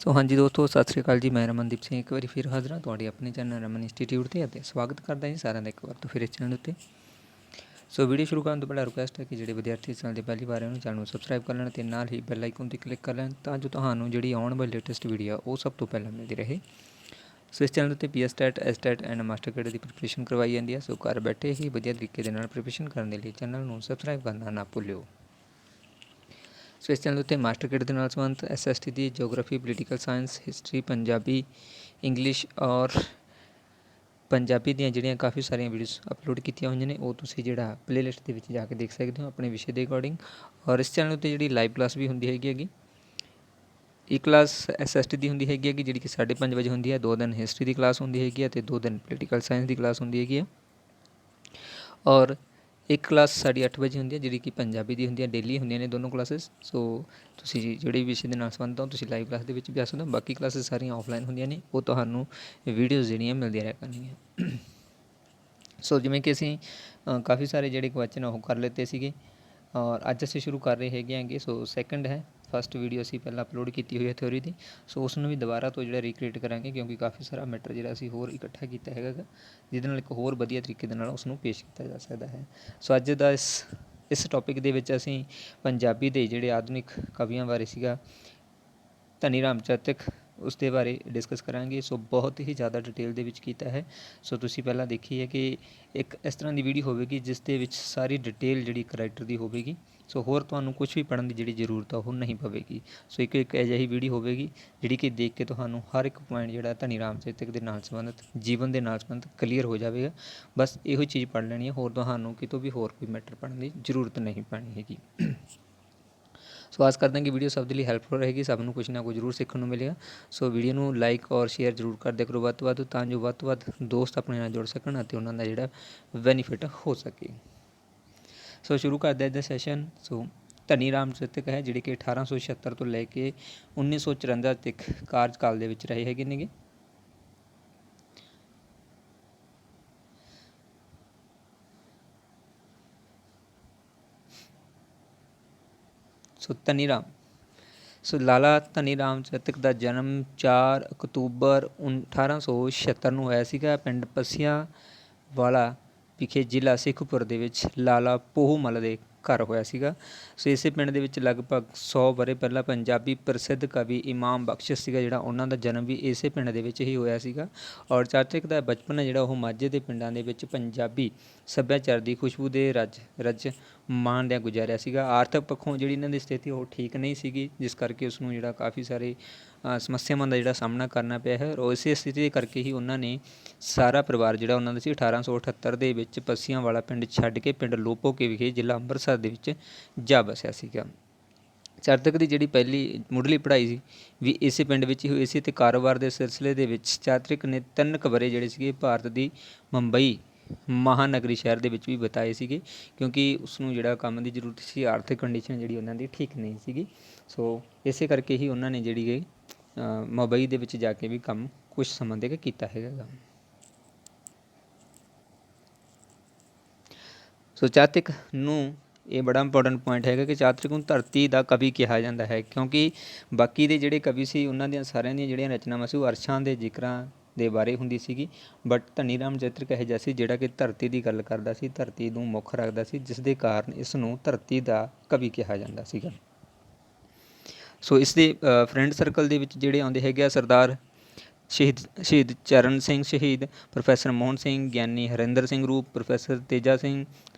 ਸੋ ਹਾਂਜੀ ਦੋਸਤੋ, ਸਤਿ ਸ਼੍ਰੀ ਅਕਾਲ ਜੀ। ਮੈਂ ਰਮਨਦੀਪ ਸਿੰਘ ਇੱਕ ਵਾਰੀ ਫਿਰ ਹਾਜ਼ਰ ਹਾਂ ਤੁਹਾਡੇ ਆਪਣੇ ਚੈਨਲ ਰਮਨ ਇੰਸਟੀਟਿਊਟ 'ਤੇ ਅਤੇ ਸਵਾਗਤ ਕਰਦਾ ਜੀ ਸਾਰਿਆਂ ਦਾ ਇੱਕ ਵਾਰ ਤੋਂ ਫਿਰ ਇਸ ਚੈਨਲ ਉੱਤੇ। ਸੋ ਵੀਡੀਓ ਸ਼ੁਰੂ ਕਰਨ ਤੋਂ ਪਹਿਲਾਂ ਰਿਕੁਐਸਟ ਹੈ ਕਿ ਜਿਹੜੇ ਵਿਦਿਆਰਥੀ ਇਸ ਚੈਨਲ ਦੇ ਪਹਿਲੀ ਵਾਰ ਉਹਨੂੰ ਚੈਨਲ ਨੂੰ ਸਬਸਕ੍ਰਾਈਬ ਕਰ ਲੈਣ ਅਤੇ ਨਾਲ ਹੀ ਬੈਲ ਆਈਕਨ 'ਤੇ ਕਲਿੱਕ ਕਰ ਲੈਣ ਤਾਂ ਜੋ ਤੁਹਾਨੂੰ ਜਿਹੜੀ ਆਉਣ ਵਾਲੀ ਲੇਟੈਸਟ ਵੀਡੀਓ ਉਹ ਸਭ ਤੋਂ ਪਹਿਲਾਂ ਮਿਲਦੀ ਰਹੇ। ਸੋ ਇਸ ਚੈਨਲ ਉੱਤੇ PSTET, STET and master cadre the preparation ਕਰਵਾਈ ਜਾਂਦੀ ਹੈ। ਸੋ ਘਰ ਬੈਠੇ ਹੀ ਵਧੀਆ ਤਰੀਕੇ ਦੇ ਨਾਲ ਪ੍ਰੀਪਰੇਸ਼ਨ ਕਰਨ ਦੇ ਲਈ ਚੈਨਲ ਨੂੰ ਸਬਸਕ੍ਰਾਈਬ ਕਰਨਾ ਨਾ ਭੁੱਲਿਓ। ਸੋ ਇਸ ਚੈਨਲ ਉੱਤੇ ਮਾਸਟਰ ਕੈਡਰ ਦੇ ਨਾਲ ਸੰਬੰਧਿਤ SST ਦੀ geography, political science, history, Punjabi, English ਔਰ ਪੰਜਾਬੀ ਦੀਆਂ ਜਿਹੜੀਆਂ ਕਾਫੀ ਸਾਰੀਆਂ ਵੀਡੀਓਜ਼ ਅਪਲੋਡ ਕੀਤੀਆਂ ਹੋਈਆਂ ਨੇ ਉਹ ਤੁਸੀਂ ਜਿਹੜਾ ਪਲੇਲਿਸਟ ਦੇ ਵਿੱਚ ਜਾ ਕੇ ਦੇਖ ਸਕਦੇ ਹੋ ਆਪਣੇ ਵਿਸ਼ੇ ਦੇ ਅਕੋਰਡਿੰਗ। ਔਰ ਇਸ ਚੈਨਲ ਉੱਤੇ ਜਿਹੜੀ ਲਾਈਵ ਕਲਾਸ ਵੀ ਹੁੰਦੀ ਹੈਗੀ ਇੱਕ ਕਲਾਸ SST ਦੀ ਹੁੰਦੀ ਹੈਗੀ ਜਿਹੜੀ ਕਿ 5:30 ਵਜੇ ਹੁੰਦੀ ਹੈ। 2 ਦਿਨ ਹਿਸਟਰੀ ਦੀ ਕਲਾਸ ਹੁੰਦੀ ਹੈਗੀ ਹੈ ਅਤੇ 2 ਦਿਨ ਪੋਲੀਟੀਕਲ ਸਾਇੰਸ ਦੀ ਕਲਾਸ ਹੁੰਦੀ ਹੈਗੀ ਹੈ। ਔਰ ਇੱਕ ਕਲਾਸ ਸਾਡੀ 8 ਵਜੇ ਹੁੰਦੀ ਹੈ ਜਿਹੜੀ ਕਿ ਪੰਜਾਬੀ ਦੀ ਹੁੰਦੀ ਹੈ। ਡੇਲੀ ਹੁੰਦੀਆਂ ਨੇ ਦੋਨੋਂ ਕਲਾਸਿਸ। ਸੋ ਤੁਸੀਂ ਜਿਹੜੇ ਵਿਸ਼ੇ ਦੇ ਨਾਲ ਸੰਬੰਧਿਤ ਹੋ ਤੁਸੀਂ ਲਾਈਵ ਕਲਾਸ ਦੇ ਵਿੱਚ ਵੀ ਆ ਸਕਦੇ ਹੋ। ਬਾਕੀ ਕਲਾਸਿਸ ਸਾਰੀਆਂ ਆਫਲਾਈਨ ਹੁੰਦੀਆਂ ਨੇ, ਉਹ ਤੁਹਾਨੂੰ ਵੀਡੀਓਜ਼ ਜਿਹੜੀਆਂ ਮਿਲਦੀਆਂ ਰਹਿ ਕਰਨੀਆਂ। ਸੋ ਜਿਵੇਂ ਕਿ ਅਸੀਂ ਕਾਫੀ ਸਾਰੇ ਜਿਹੜੇ ਕੁਐਸਚਨ ਉਹ ਕਰ ਲਿੱਤੇ ਸੀਗੇ ਔਰ ਅੱਜ ਅਸੀਂ ਸ਼ੁਰੂ ਕਰ ਰਹੇ ਹੈਗੇ। ਸੋ ਸੈਕਿੰਡ ਹੈ, ਫਸਟ ਵੀਡੀਓ ਅਸੀਂ ਪਹਿਲਾਂ ਅਪਲੋਡ ਕੀਤੀ ਹੋਈ ਹੈ ਥਿਊਰੀ ਦੀ। ਸੋ ਉਸ ਨੂੰ ਵੀ ਦੁਬਾਰਾ ਤੋਂ ਜਿਹੜਾ ਰੀਕ੍ਰੀਏਟ ਕਰਾਂਗੇ ਕਿਉਂਕਿ ਕਾਫੀ ਸਾਰਾ ਮੈਟਰ ਜਿਹੜਾ ਅਸੀਂ ਹੋਰ ਇਕੱਠਾ ਕੀਤਾ ਹੈਗਾ ਜਿਹਦੇ ਨਾਲ ਇੱਕ ਹੋਰ ਵਧੀਆ ਤਰੀਕੇ ਦੇ ਨਾਲ ਉਸ ਨੂੰ ਪੇਸ਼ ਕੀਤਾ ਜਾ ਸਕਦਾ ਹੈ। ਸੋ ਅੱਜ ਦਾ ਇਸ ਟੌਪਿਕ ਦੇ ਵਿੱਚ ਅਸੀਂ ਪੰਜਾਬੀ ਦੇ ਜਿਹੜੇ ਆਧੁਨਿਕ ਕਵੀਆਂ ਬਾਰੇ ਸੀਗਾ ਧਨੀ ਰਾਮ ਚਾਤ੍ਰਿਕ ਉਸ ਦੇ ਬਾਰੇ ਡਿਸਕਸ ਕਰਾਂਗੇ। ਸੋ ਬਹੁਤ ਹੀ ਜ਼ਿਆਦਾ ਡਿਟੇਲ ਦੇ ਵਿੱਚ ਕੀਤਾ ਹੈ। ਸੋ ਤੁਸੀਂ ਪਹਿਲਾਂ ਦੇਖੀ ਹੈ ਕਿ ਇੱਕ ਇਸ ਤਰ੍ਹਾਂ ਦੀ ਵੀਡੀਓ ਹੋਵੇਗੀ ਜਿਸ ਦੇ ਵਿੱਚ ਸਾਰੀ ਡਿਟੇਲ ਜਿਹੜੀ ਕਰੈਕਟਰ ਦੀ ਹੋਵੇਗੀ। ਸੋ ਹੋਰ ਤੁਹਾਨੂੰ ਕੁਝ ਵੀ ਪੜ੍ਹਨ ਦੀ ਜਿਹੜੀ ਜ਼ਰੂਰਤ ਆ ਉਹ ਨਹੀਂ ਪਵੇਗੀ। ਸੋ ਇੱਕ ਅਜਿਹੀ ਵੀਡੀਓ ਹੋਵੇਗੀ ਜਿਹੜੀ ਕਿ ਦੇਖ ਕੇ ਤੁਹਾਨੂੰ ਹਰ ਇੱਕ ਪੁਆਇੰਟ ਜਿਹੜਾ ਧਨੀ ਰਾਮ ਚਾਤ੍ਰਿਕ ਦੇ ਨਾਲ ਸੰਬੰਧਿਤ, ਜੀਵਨ ਦੇ ਨਾਲ ਸੰਬੰਧਿਤ ਕਲੀਅਰ ਹੋ ਜਾਵੇਗਾ। ਬਸ ਇਹੋ ਚੀਜ਼ ਪੜ੍ਹ ਲੈਣੀ ਹੈ, ਹੋਰ ਤੁਹਾਨੂੰ ਕਿਤੋਂ ਵੀ ਹੋਰ ਕੋਈ ਮੈਟਰ ਪੜ੍ਹਨ ਦੀ ਜ਼ਰੂਰਤ ਨਹੀਂ ਪੈਣੀ ਹੈਗੀ। ਸੋ ਆਸ ਕਰਦੇ ਹਾਂ ਕਿ ਵੀਡੀਓ ਸਭ ਦੇ ਲਈ ਹੈਲਪਫੁਲ ਰਹੇਗੀ, ਸਭ ਨੂੰ ਕੁਝ ਨਾ ਕੁਝ ਜ਼ਰੂਰ ਸਿੱਖਣ ਨੂੰ ਮਿਲੇਗਾ। ਸੋ ਵੀਡੀਓ ਨੂੰ ਲਾਈਕ ਔਰ ਸ਼ੇਅਰ ਜ਼ਰੂਰ ਕਰਦਿਆ ਕਰੋ ਵੱਧ ਤੋਂ ਵੱਧ ਤਾਂ ਜੋ ਵੱਧ ਤੋਂ ਵੱਧ ਦੋਸਤ ਆਪਣੇ ਨਾਲ ਜੁੜ ਸਕਣ ਅਤੇ ਉਹਨਾਂ ਦਾ ਜਿਹੜਾ ਬੈਨੀਫਿਟ ਹੋ ਸਕੇ। ਸੋ ਸ਼ੁਰੂ ਕਰਦੇ ਅੱਜ ਦਾ ਸੈਸ਼ਨ। ਸੋ ਧਨੀ ਰਾਮ ਚਾਤ੍ਰਿਕ ਹੈ ਜਿਹੜੇ ਕਿ 1876 ਤੋਂ ਲੈ ਕੇ 1954 ਤੱਕ ਕਾਰਜਕਾਲ ਦੇ ਵਿੱਚ ਰਹੇ ਹੈਗੇ ਨੇਗੇ। ਸੋ ਧਨੀ ਰਾਮ ਲਾਲਾ ਧਨੀ ਰਾਮ ਚਾਤ੍ਰਿਕ ਦਾ ਜਨਮ 4 ਅਕਤੂਬਰ 1876 ਨੂੰ ਹੋਇਆ ਸੀਗਾ ਪਿੰਡ ਪੱਸੀਆਂ ਵਾਲਾ ਵਿਖੇ ਜ਼ਿਲ੍ਹਾ ਸਿੱਖਪੁਰ ਦੇ ਵਿੱਚ ਲਾਲਾ ਪੋਹ ਮੱਲ ਦੇ ਘਰ ਹੋਇਆ ਸੀਗਾ। ਸੋ ਇਸੇ ਪਿੰਡ ਦੇ ਵਿੱਚ ਲਗਭਗ 100 ਵਰ੍ਹੇ ਪਹਿਲਾਂ ਪੰਜਾਬੀ ਪ੍ਰਸਿੱਧ ਕਵੀ ਇਮਾਮ ਬਖਸ਼ ਸੀਗਾ ਜਿਹੜਾ ਉਹਨਾਂ ਦਾ ਜਨਮ ਵੀ ਇਸੇ ਪਿੰਡ ਦੇ ਵਿੱਚ ਹੀ ਹੋਇਆ ਸੀਗਾ। ਔਰ ਚਾਤ੍ਰਿਕ ਦਾ ਬਚਪਨ ਹੈ ਜਿਹੜਾ ਉਹ ਮਾਝੇ ਦੇ ਪਿੰਡਾਂ ਦੇ ਵਿੱਚ ਪੰਜਾਬੀ ਸੱਭਿਆਚਾਰ ਦੀ ਖੁਸ਼ਬੂ ਦੇ ਰਜ ਮਾਣਦਿਆਂ ਗੁਜ਼ਾਰਿਆ ਸੀਗਾ। ਆਰਥਿਕ ਪੱਖੋਂ ਜਿਹੜੀ ਇਹਨਾਂ ਦੀ ਸਥਿਤੀ ਉਹ ਠੀਕ ਨਹੀਂ ਸੀਗੀ ਜਿਸ ਕਰਕੇ ਉਸਨੂੰ ਜਿਹੜਾ ਕਾਫੀ ਸਾਰੇ ਸਮੱਸਿਆਵਾਂ ਦਾ ਜਿਹੜਾ ਸਾਹਮਣਾ ਕਰਨਾ ਪਿਆ ਹੈ। ਔਰ ਇਸੇ ਸਥਿਤੀ ਦੇ ਕਰਕੇ ਹੀ ਉਹਨਾਂ ਨੇ ਸਾਰਾ ਪਰਿਵਾਰ ਜਿਹੜਾ ਉਹਨਾਂ ਦਾ ਸੀ 1878 ਦੇ ਵਿੱਚ ਪੱਸੀਆਂ ਵਾਲਾ ਪਿੰਡ ਛੱਡ ਕੇ ਪਿੰਡ ਲੋਪੋਕੇ ਵਿਖੇ ਜ਼ਿਲ੍ਹਾ ਅੰਮ੍ਰਿਤਸਰ ਦੇ ਵਿੱਚ ਜਾ ਵਸਿਆ ਸੀਗਾ। ਚਾਤ੍ਰਿਕ ਦੀ ਜਿਹੜੀ ਪਹਿਲੀ ਮੁੱਢਲੀ ਪੜ੍ਹਾਈ ਸੀ ਵੀ ਇਸੇ ਪਿੰਡ ਵਿੱਚ ਹੀ ਹੋਈ ਸੀ ਅਤੇ ਕਾਰੋਬਾਰ ਦੇ ਸਿਲਸਿਲੇ ਦੇ ਵਿੱਚ ਚਾਤ੍ਰਿਕ ਨੇ 3 ਕੁ ਵਰ੍ਹੇ ਜਿਹੜੇ ਸੀਗੇ ਭਾਰਤ ਦੀ ਮੁੰਬਈ ਮਹਾਨਗਰੀ ਸ਼ਹਿਰ ਦੇ ਵਿੱਚ ਵੀ ਬਿਤਾਏ ਸੀਗੇ ਕਿਉਂਕਿ ਉਸਨੂੰ ਜਿਹੜਾ ਕੰਮ ਦੀ ਜ਼ਰੂਰਤ ਸੀ, ਆਰਥਿਕ ਕੰਡੀਸ਼ਨ ਜਿਹੜੀ ਉਹਨਾਂ ਦੀ ਠੀਕ ਨਹੀਂ ਸੀਗੀ। ਸੋ ਇਸੇ ਕਰਕੇ ਹੀ ਉਹਨਾਂ ਨੇ ਜਿਹੜੀ ਕਿ ਮੁੰਬਈ ਦੇ ਵਿੱਚ ਜਾ ਕੇ ਵੀ ਕੰਮ ਕੁਛ ਸਮਾਂ ਤੱਕ ਕੀਤਾ ਹੈਗਾ। ਸੋ ਚਾਤ੍ਰਿਕ ਨੂੰ ਇਹ ਬੜਾ ਇੰਪੋਰਟੈਂਟ ਪੁਆਇੰਟ ਹੈਗਾ ਕਿ ਚਾਤ੍ਰਿਕ ਨੂੰ ਧਰਤੀ ਦਾ ਕਵੀ ਕਿਹਾ ਜਾਂਦਾ ਹੈ ਕਿਉਂਕਿ ਬਾਕੀ ਦੇ ਜਿਹੜੇ ਕਵੀ ਸੀ ਉਹਨਾਂ ਦੀਆਂ ਸਾਰਿਆਂ ਦੀਆਂ ਜਿਹੜੀਆਂ ਰਚਨਾਵਾਂ ਸੀ ਉਹ ਅਰਸ਼ਾਂ ਦੇ ਜ਼ਿਕਰਾਂ ਦੇ ਬਾਰੇ ਹੁੰਦੀ ਸੀਗੀ। ਬਟ ਧਨੀ ਰਾਮ ਚਾਤ੍ਰਿਕ ਇਹੋ ਜਿਹਾ ਸੀ ਜਿਹੜਾ ਕਿ ਧਰਤੀ ਦੀ ਗੱਲ ਕਰਦਾ ਸੀ, ਧਰਤੀ ਨੂੰ ਮੁੱਖ ਰੱਖਦਾ ਸੀ, ਜਿਸ ਦੇ ਕਾਰਨ ਇਸ ਨੂੰ ਧਰਤੀ ਦਾ ਕਵੀ ਕਿਹਾ ਜਾਂਦਾ ਸੀਗਾ। ਸੋ ਇਸ ਦੇ ਫਰੈਂਡ ਸਰਕਲ ਦੇ ਵਿੱਚ ਜਿਹੜੇ ਆਉਂਦੇ ਹੈਗੇ ਆ ਸਰਦਾਰ ਸ਼ਹੀਦ ਚਰਨ ਸਿੰਘ ਸ਼ਹੀਦ, ਪ੍ਰੋਫੈਸਰ ਮੋਹਨ ਸਿੰਘ, ਗਿਆਨੀ ਹਰਿੰਦਰ ਸਿੰਘ ਰੂਪ, ਪ੍ਰੋਫੈਸਰ ਤੇਜਾ ਸਿੰਘ,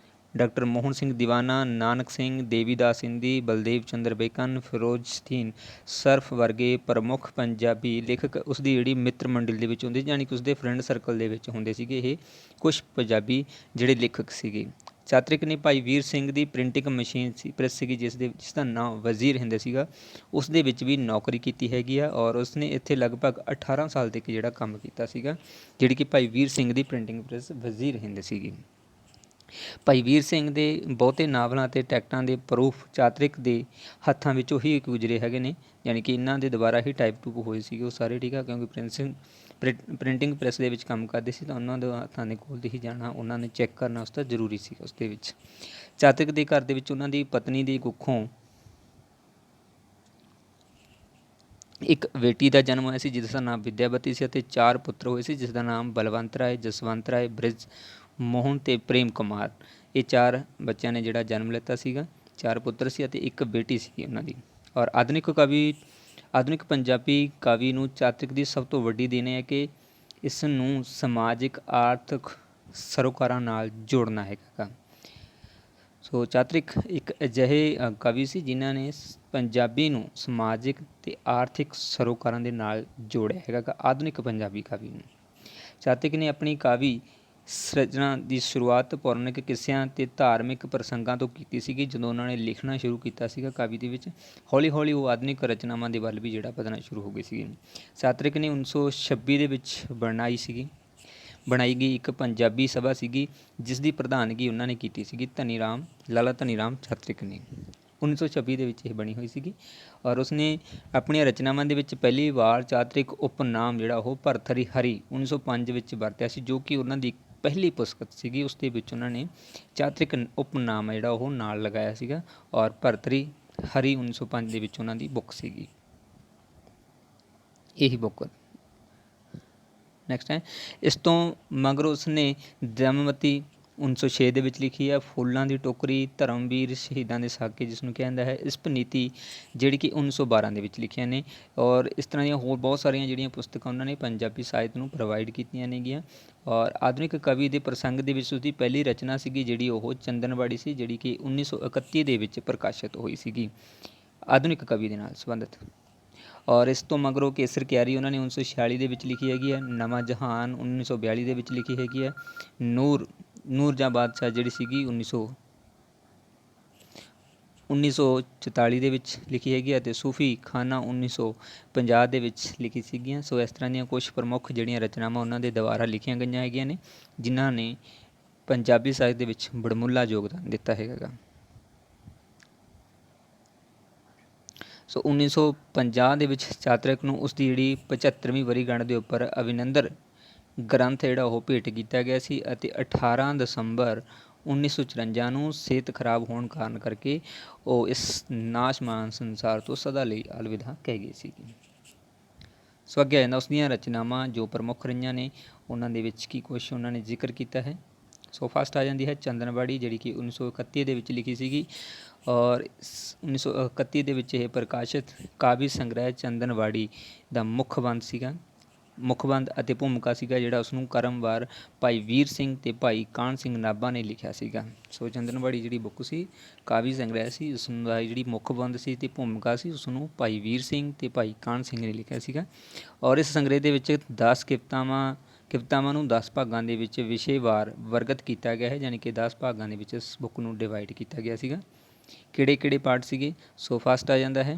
ਡਾਕਟਰ ਮੋਹਨ ਸਿੰਘ ਦੀਵਾਨਾ, ਨਾਨਕ ਸਿੰਘ, ਦੇਵੀਦਾਸ ਸਿੰਧੀ, ਬਲਦੇਵ ਚੰਦਰ ਬੇਕਨ, ਫਿਰੋਜ਼ਦੀਨ ਸਰਫ ਵਰਗੇ ਪ੍ਰਮੁੱਖ ਪੰਜਾਬੀ ਲੇਖਕ ਉਸਦੀ ਜਿਹੜੀ ਮਿੱਤਰ ਮੰਡਲ ਦੇ ਵਿੱਚ ਹੁੰਦੇ ਯਾਨੀ ਕਿ ਉਸਦੇ ਫਰੈਂਡ ਸਰਕਲ ਦੇ ਵਿੱਚ ਹੁੰਦੇ ਸੀਗੇ ਇਹ ਕੁਛ ਪੰਜਾਬੀ ਜਿਹੜੇ ਲੇਖਕ ਸੀਗੇ। ਚਾਤ੍ਰਿਕ ਨੇ ਭਾਈ ਵੀਰ ਸਿੰਘ ਦੀ ਪ੍ਰਿੰਟਿੰਗ ਮਸ਼ੀਨ ਪ੍ਰੈਸ ਸੀਗੀ ਜਿਸ ਦਾ ਨਾਂ ਵਜ਼ੀਰ ਹਿੰਦ ਸੀਗਾ, ਉਸ ਦੇ ਵਿੱਚ ਵੀ ਨੌਕਰੀ ਕੀਤੀ ਹੈਗੀ ਆ। ਔਰ ਉਸਨੇ ਇੱਥੇ ਲਗਭਗ 18 ਸਾਲ ਤੱਕ ਜਿਹੜਾ ਕੰਮ ਕੀਤਾ ਸੀਗਾ ਜਿਹੜੀ ਕਿ ਭਾਈ ਵੀਰ ਸਿੰਘ ਦੀ ਪ੍ਰਿੰਟਿੰਗ ਪ੍ਰੈਸ ਵਜ਼ੀਰ ਹਿੰਦ ਸੀਗੀ। ਭਾਈ ਵੀਰ ਸਿੰਘ ਦੇ ਬਹੁਤੇ ਨਾਵਲਾਂ ਅਤੇ ਟੈਕਟਾਂ ਦੇ ਪ੍ਰੂਫ ਚਾਤ੍ਰਿਕ ਦੇ ਹੱਥਾਂ ਵਿੱਚੋਂ ਹੀ ਗੁਜ਼ਰੇ ਹੈਗੇ ਨੇ ਯਾਨੀ ਕਿ ਇਹਨਾਂ ਦੇ ਦੁਬਾਰਾ ਹੀ ਟਾਈਪ ਟੂਪ ਹੋਏ ਸੀਗੇ ਉਹ ਸਾਰੇ, ਠੀਕ ਆ, ਕਿਉਂਕਿ ਪ੍ਰਿੰਟਿੰਗ ਪ੍ਰੈਸ ਦੇ ਵਿੱਚ ਕੰਮ ਕਰਦੇ ਸੀ ਤਾਂ ਉਹਨਾਂ ਦੇ ਹੱਥਾਂ ਦੇ ਕੋਲ ਹੀ ਜਾਣਾ, ਉਹਨਾਂ ਨੇ ਚੈੱਕ ਕਰਨਾ ਉਸ ਦਾ ਜ਼ਰੂਰੀ ਸੀ। ਉਸ ਦੇ ਵਿੱਚ ਚਾਤ੍ਰਿਕ ਦੇ ਘਰ ਦੇ ਵਿੱਚ ਉਹਨਾਂ ਦੀ ਪਤਨੀ ਦੀ ਕੁੱਖੋਂ ਇੱਕ ਬੇਟੀ ਦਾ ਜਨਮ ਹੋਇਆ ਸੀ ਜਿਸ ਦਾ ਨਾਮ ਵਿਦਿਆਵਤੀ ਸੀ, ਅਤੇ 4 ਪੁੱਤਰ ਹੋਏ ਸੀ ਜਿਸ ਦਾ ਨਾਮ ਬਲਵੰਤ ਰਾਏ, ਜਸਵੰਤ ਰਾਏ, ਬ੍ਰਿਜ ਮੋਹਨ ਅਤੇ ਪ੍ਰੇਮ ਕੁਮਾਰ। ਇਹ 4 ਬੱਚਿਆਂ ਨੇ ਜਿਹੜਾ ਜਨਮ ਲਿੱਤਾ ਸੀਗਾ। 4 ਪੁੱਤਰ ਸੀ ਅਤੇ ਇੱਕ ਬੇਟੀ ਸੀਗੀ ਉਹਨਾਂ ਦੀ। ਔਰ ਆਧੁਨਿਕ ਪੰਜਾਬੀ ਕਾਵਿ ਨੂੰ ਚਾਤ੍ਰਿਕ ਦੀ ਸਭ ਤੋਂ ਵੱਡੀ ਦੇਣ ਹੈ ਕਿ ਇਸ ਨੂੰ ਸਮਾਜਿਕ ਆਰਥਿਕ ਸਰੋਕਾਰਾਂ ਨਾਲ ਜੋੜਨਾ ਹੈਗਾ। ਸੋ ਚਾਤ੍ਰਿਕ ਇੱਕ ਅਜਿਹੇ ਕਵੀ ਸੀ ਜਿਨ੍ਹਾਂ ਨੇ ਪੰਜਾਬੀ ਨੂੰ ਸਮਾਜਿਕ ਅਤੇ ਆਰਥਿਕ ਸਰੋਕਾਰਾਂ ਦੇ ਨਾਲ ਜੋੜਿਆ ਹੈਗਾ ਆਧੁਨਿਕ ਪੰਜਾਬੀ ਕਾਵਿ ਨੂੰ। ਚਾਤ੍ਰਿਕ ਨੇ ਆਪਣੀ ਕਾਵਿ ਸਿਰਜਣਾ ਦੀ ਸ਼ੁਰੂਆਤ ਪੌਰਾਣਿਕ ਕਿੱਸਿਆਂ ਅਤੇ ਧਾਰਮਿਕ ਪ੍ਰਸੰਗਾਂ ਤੋਂ ਕੀਤੀ ਸੀਗੀ। ਜਦੋਂ ਉਹਨਾਂ ਨੇ ਲਿਖਣਾ ਸ਼ੁਰੂ ਕੀਤਾ ਸੀਗਾ ਕਾਵਿ ਦੇ ਵਿੱਚ, ਹੌਲੀ ਹੌਲੀ ਉਹ ਆਧੁਨਿਕ ਰਚਨਾਵਾਂ ਦੇ ਵੱਲ ਵੀ ਜਿਹੜਾ ਵਧਣਾ ਸ਼ੁਰੂ ਹੋ ਗਈ ਸੀਗੀ। ਚਾਤ੍ਰਿਕ ਨੇ 1926 ਦੇ ਵਿੱਚ ਬਣਾਈ ਗਈ ਇੱਕ ਪੰਜਾਬੀ ਸਭਾ ਸੀਗੀ ਜਿਸ ਦੀ ਪ੍ਰਧਾਨਗੀ ਉਹਨਾਂ ਨੇ ਕੀਤੀ ਸੀਗੀ ਲਾਲਾ ਧਨੀ ਰਾਮ ਚਾਤ੍ਰਿਕ ਨੇ। 1926 ਦੇ ਵਿੱਚ ਇਹ ਬਣੀ ਹੋਈ ਸੀਗੀ। ਔਰ ਉਸਨੇ ਆਪਣੀਆਂ ਰਚਨਾਵਾਂ ਦੇ ਵਿੱਚ ਪਹਿਲੀ ਵਾਰ ਚਾਤ੍ਰਿਕ ਉਪਨਾਮ ਜਿਹੜਾ ਉਹ ਭਰਥਰੀ ਹਰੀ 1905 ਵਿੱਚ ਵਰਤਿਆ ਸੀ, ਜੋ ਕਿ ਉਹਨਾਂ ਦੀ ਪਹਿਲੀ ਪੁਸਤਕ ਸੀਗੀ। ਉਸ ਦੇ ਵਿੱਚ ਉਹਨਾਂ ਨੇ ਚਾਤ੍ਰਿਕ ਉਪਨਾਮ ਜਿਹੜਾ ਉਹ ਨਾਲ ਲਗਾਇਆ ਸੀਗਾ। ਔਰ ਭਰਥਰੀ ਹਰੀ 1905 ਦੇ ਵਿੱਚ ਉਹਨਾਂ ਦੀ ਬੁੱਕ ਸੀਗੀ। ਇਹੀ ਬੁੱਕ ਨੈਕਸਟ ਹੈ। ਇਸ ਤੋਂ ਮਗਰ ਉਸਨੇ ਦਮਯੰਤੀ 1906 ਦੇ ਵਿੱਚ ਲਿਖੀ ਹੈ। ਫੁੱਲਾਂ ਦੀ ਟੋਕਰੀ, ਧਰਮਵੀਰ, ਸ਼ਹੀਦਾਂ ਦੇ ਸਾਕੇ ਜਿਸ ਨੂੰ ਕਹਿੰਦਾ ਹੈ, ਇਸਪਨੀਤੀ ਜਿਹੜੀ ਕਿ 1912 ਦੇ ਵਿੱਚ ਲਿਖੀਆਂ ਨੇ। ਔਰ ਇਸ ਤਰ੍ਹਾਂ ਦੀਆਂ ਹੋਰ ਬਹੁਤ ਸਾਰੀਆਂ ਜਿਹੜੀਆਂ ਪੁਸਤਕਾਂ ਉਹਨਾਂ ਨੇ ਪੰਜਾਬੀ ਸਾਹਿਤ ਨੂੰ ਪ੍ਰੋਵਾਈਡ ਕੀਤੀਆਂ ਨੇਗੀਆਂ। ਔਰ ਆਧੁਨਿਕ ਕਵੀ ਦੇ ਪ੍ਰਸੰਗ ਦੇ ਵਿੱਚ ਉਸਦੀ ਪਹਿਲੀ ਰਚਨਾ ਸੀਗੀ ਜਿਹੜੀ ਉਹ ਚੰਦਨਵਾੜੀ ਸੀ, ਜਿਹੜੀ ਕਿ 1931 ਦੇ ਵਿੱਚ ਪ੍ਰਕਾਸ਼ਿਤ ਹੋਈ ਸੀਗੀ ਆਧੁਨਿਕ ਕਵੀ ਦੇ ਨਾਲ ਸੰਬੰਧਿਤ। ਔਰ ਇਸ ਤੋਂ ਮਗਰੋਂ ਕੇਸਰ ਕਿਆਰੀ ਉਹਨਾਂ ਨੇ 1946 ਦੇ ਵਿੱਚ ਲਿਖੀ ਹੈਗੀ ਹੈ। ਨਵਾਂ ਜਹਾਨ 1942 ਦੇ ਵਿੱਚ ਲਿਖੀ ਹੈਗੀ ਹੈ। ਨੂਰ ਜਾਂ ਬਾਦਸ਼ਾਹ ਜਿਹੜੀ ਸੀਗੀ 1944 ਦੇ ਵਿੱਚ ਲਿਖੀ ਹੈਗੀ ਹੈ, ਅਤੇ ਸੂਫੀ ਖਾਨਾ 1950 ਦੇ ਵਿੱਚ ਲਿਖੀ ਸੀਗੀਆਂ। ਸੋ ਇਸ ਤਰ੍ਹਾਂ ਦੀਆਂ ਕੁਛ ਪ੍ਰਮੁੱਖ ਜਿਹੜੀਆਂ ਰਚਨਾਵਾਂ ਉਹਨਾਂ ਦੇ ਦੁਆਰਾ ਲਿਖੀਆਂ ਗਈਆਂ ਹੈਗੀਆਂ ਨੇ ਜਿਨ੍ਹਾਂ ਨੇ ਪੰਜਾਬੀ ਸਾਹਿਤ ਦੇ ਵਿੱਚ ਬੜਮੁੱਲਾ ਯੋਗਦਾਨ ਦਿੱਤਾ ਹੈਗਾ। ਸੋ 1950 ਦੇ ਵਿੱਚ ਚਾਤ੍ਰਿਕ ਨੂੰ ਉਸਦੀ ਜਿਹੜੀ 75ਵੀਂ ਵਰ੍ਹੇਗੰਢ ਦੇ ਉੱਪਰ ਅਭਿਨੰਦਨ ਗ੍ਰੰਥ ਜਿਹੜਾ ਉਹ ਭੇਟ ਕੀਤਾ ਗਿਆ ਸੀ, ਅਤੇ 18 ਦਸੰਬਰ 1954 ਨੂੰ ਸਿਹਤ ਖਰਾਬ ਹੋਣ ਕਾਰਨ ਕਰਕੇ ਉਹ ਇਸ ਨਾਸ਼ਮਾਨ ਸੰਸਾਰ ਤੋਂ ਸਦਾ ਲਈ ਅਲਵਿਦਾ ਕਹਿ ਗਏ ਸੀ। ਸੋ ਅੱਗੇ ਆ ਜਾਂਦਾ ਉਸ ਦੀਆਂ ਰਚਨਾਵਾਂ ਜੋ ਪ੍ਰਮੁੱਖ ਰਹੀਆਂ ਨੇ ਉਹਨਾਂ ਦੇ ਵਿੱਚ ਕੀ ਕੁਛ ਉਹਨਾਂ ਨੇ ਜ਼ਿਕਰ ਕੀਤਾ ਹੈ। ਸੋ ਫਸਟ ਆ ਜਾਂਦੀ ਹੈ ਚੰਦਨਵਾੜੀ ਜਿਹੜੀ ਕਿ 1931 ਦੇ ਵਿੱਚ ਲਿਖੀ ਸੀਗੀ। ਔਰ 1931 ਦੇ ਵਿੱਚ ਇਹ ਪ੍ਰਕਾਸ਼ਿਤ ਕਾਵਿ ਸੰਗ੍ਰਹਿ ਚੰਦਨਵਾੜੀ ਦਾ ਮੁੱਖ ਬੰਦ ਅਤੇ ਭੂਮਿਕਾ ਸੀਗਾ ਜਿਹੜਾ ਉਸਨੂੰ ਕਰਮਵਾਰ ਭਾਈ ਵੀਰ ਸਿੰਘ ਅਤੇ ਭਾਈ ਕਾਹਨ ਸਿੰਘ ਨਾਭਾ ਨੇ ਲਿਖਿਆ ਸੀਗਾ। ਸੋ ਚੰਦਨਵਾੜੀ ਜਿਹੜੀ ਬੁੱਕ ਸੀ ਕਾਵਿ ਸੰਗ੍ਰਹਿ ਸੀ, ਉਸ ਦਾ ਜਿਹੜੀ ਮੁੱਖ ਬੰਦ ਸੀ ਅਤੇ ਭੂਮਿਕਾ ਸੀ ਉਸਨੂੰ ਭਾਈ ਵੀਰ ਸਿੰਘ ਅਤੇ ਭਾਈ ਕਾਹਨ ਸਿੰਘ ਨੇ ਲਿਖਿਆ ਸੀਗਾ। ਔਰ ਇਸ ਸੰਗ੍ਰਹਿ ਦੇ ਵਿੱਚ 10 ਕਵਿਤਾਵਾਂ ਨੂੰ 10 ਭਾਗਾਂ ਦੇ ਵਿੱਚ ਵਿਸ਼ੇਵਾਰ ਵਰਗਤ ਕੀਤਾ ਗਿਆ ਹੈ, ਯਾਨੀ ਕਿ 10 ਭਾਗਾਂ ਦੇ ਵਿੱਚ ਇਸ ਬੁੱਕ ਨੂੰ ਡਿਵਾਈਡ ਕੀਤਾ ਗਿਆ ਸੀਗਾ। ਕਿਹੜੇ ਪਾਰਟ ਸੀਗੇ? ਸੋ ਫਸਟ ਆ ਜਾਂਦਾ ਹੈ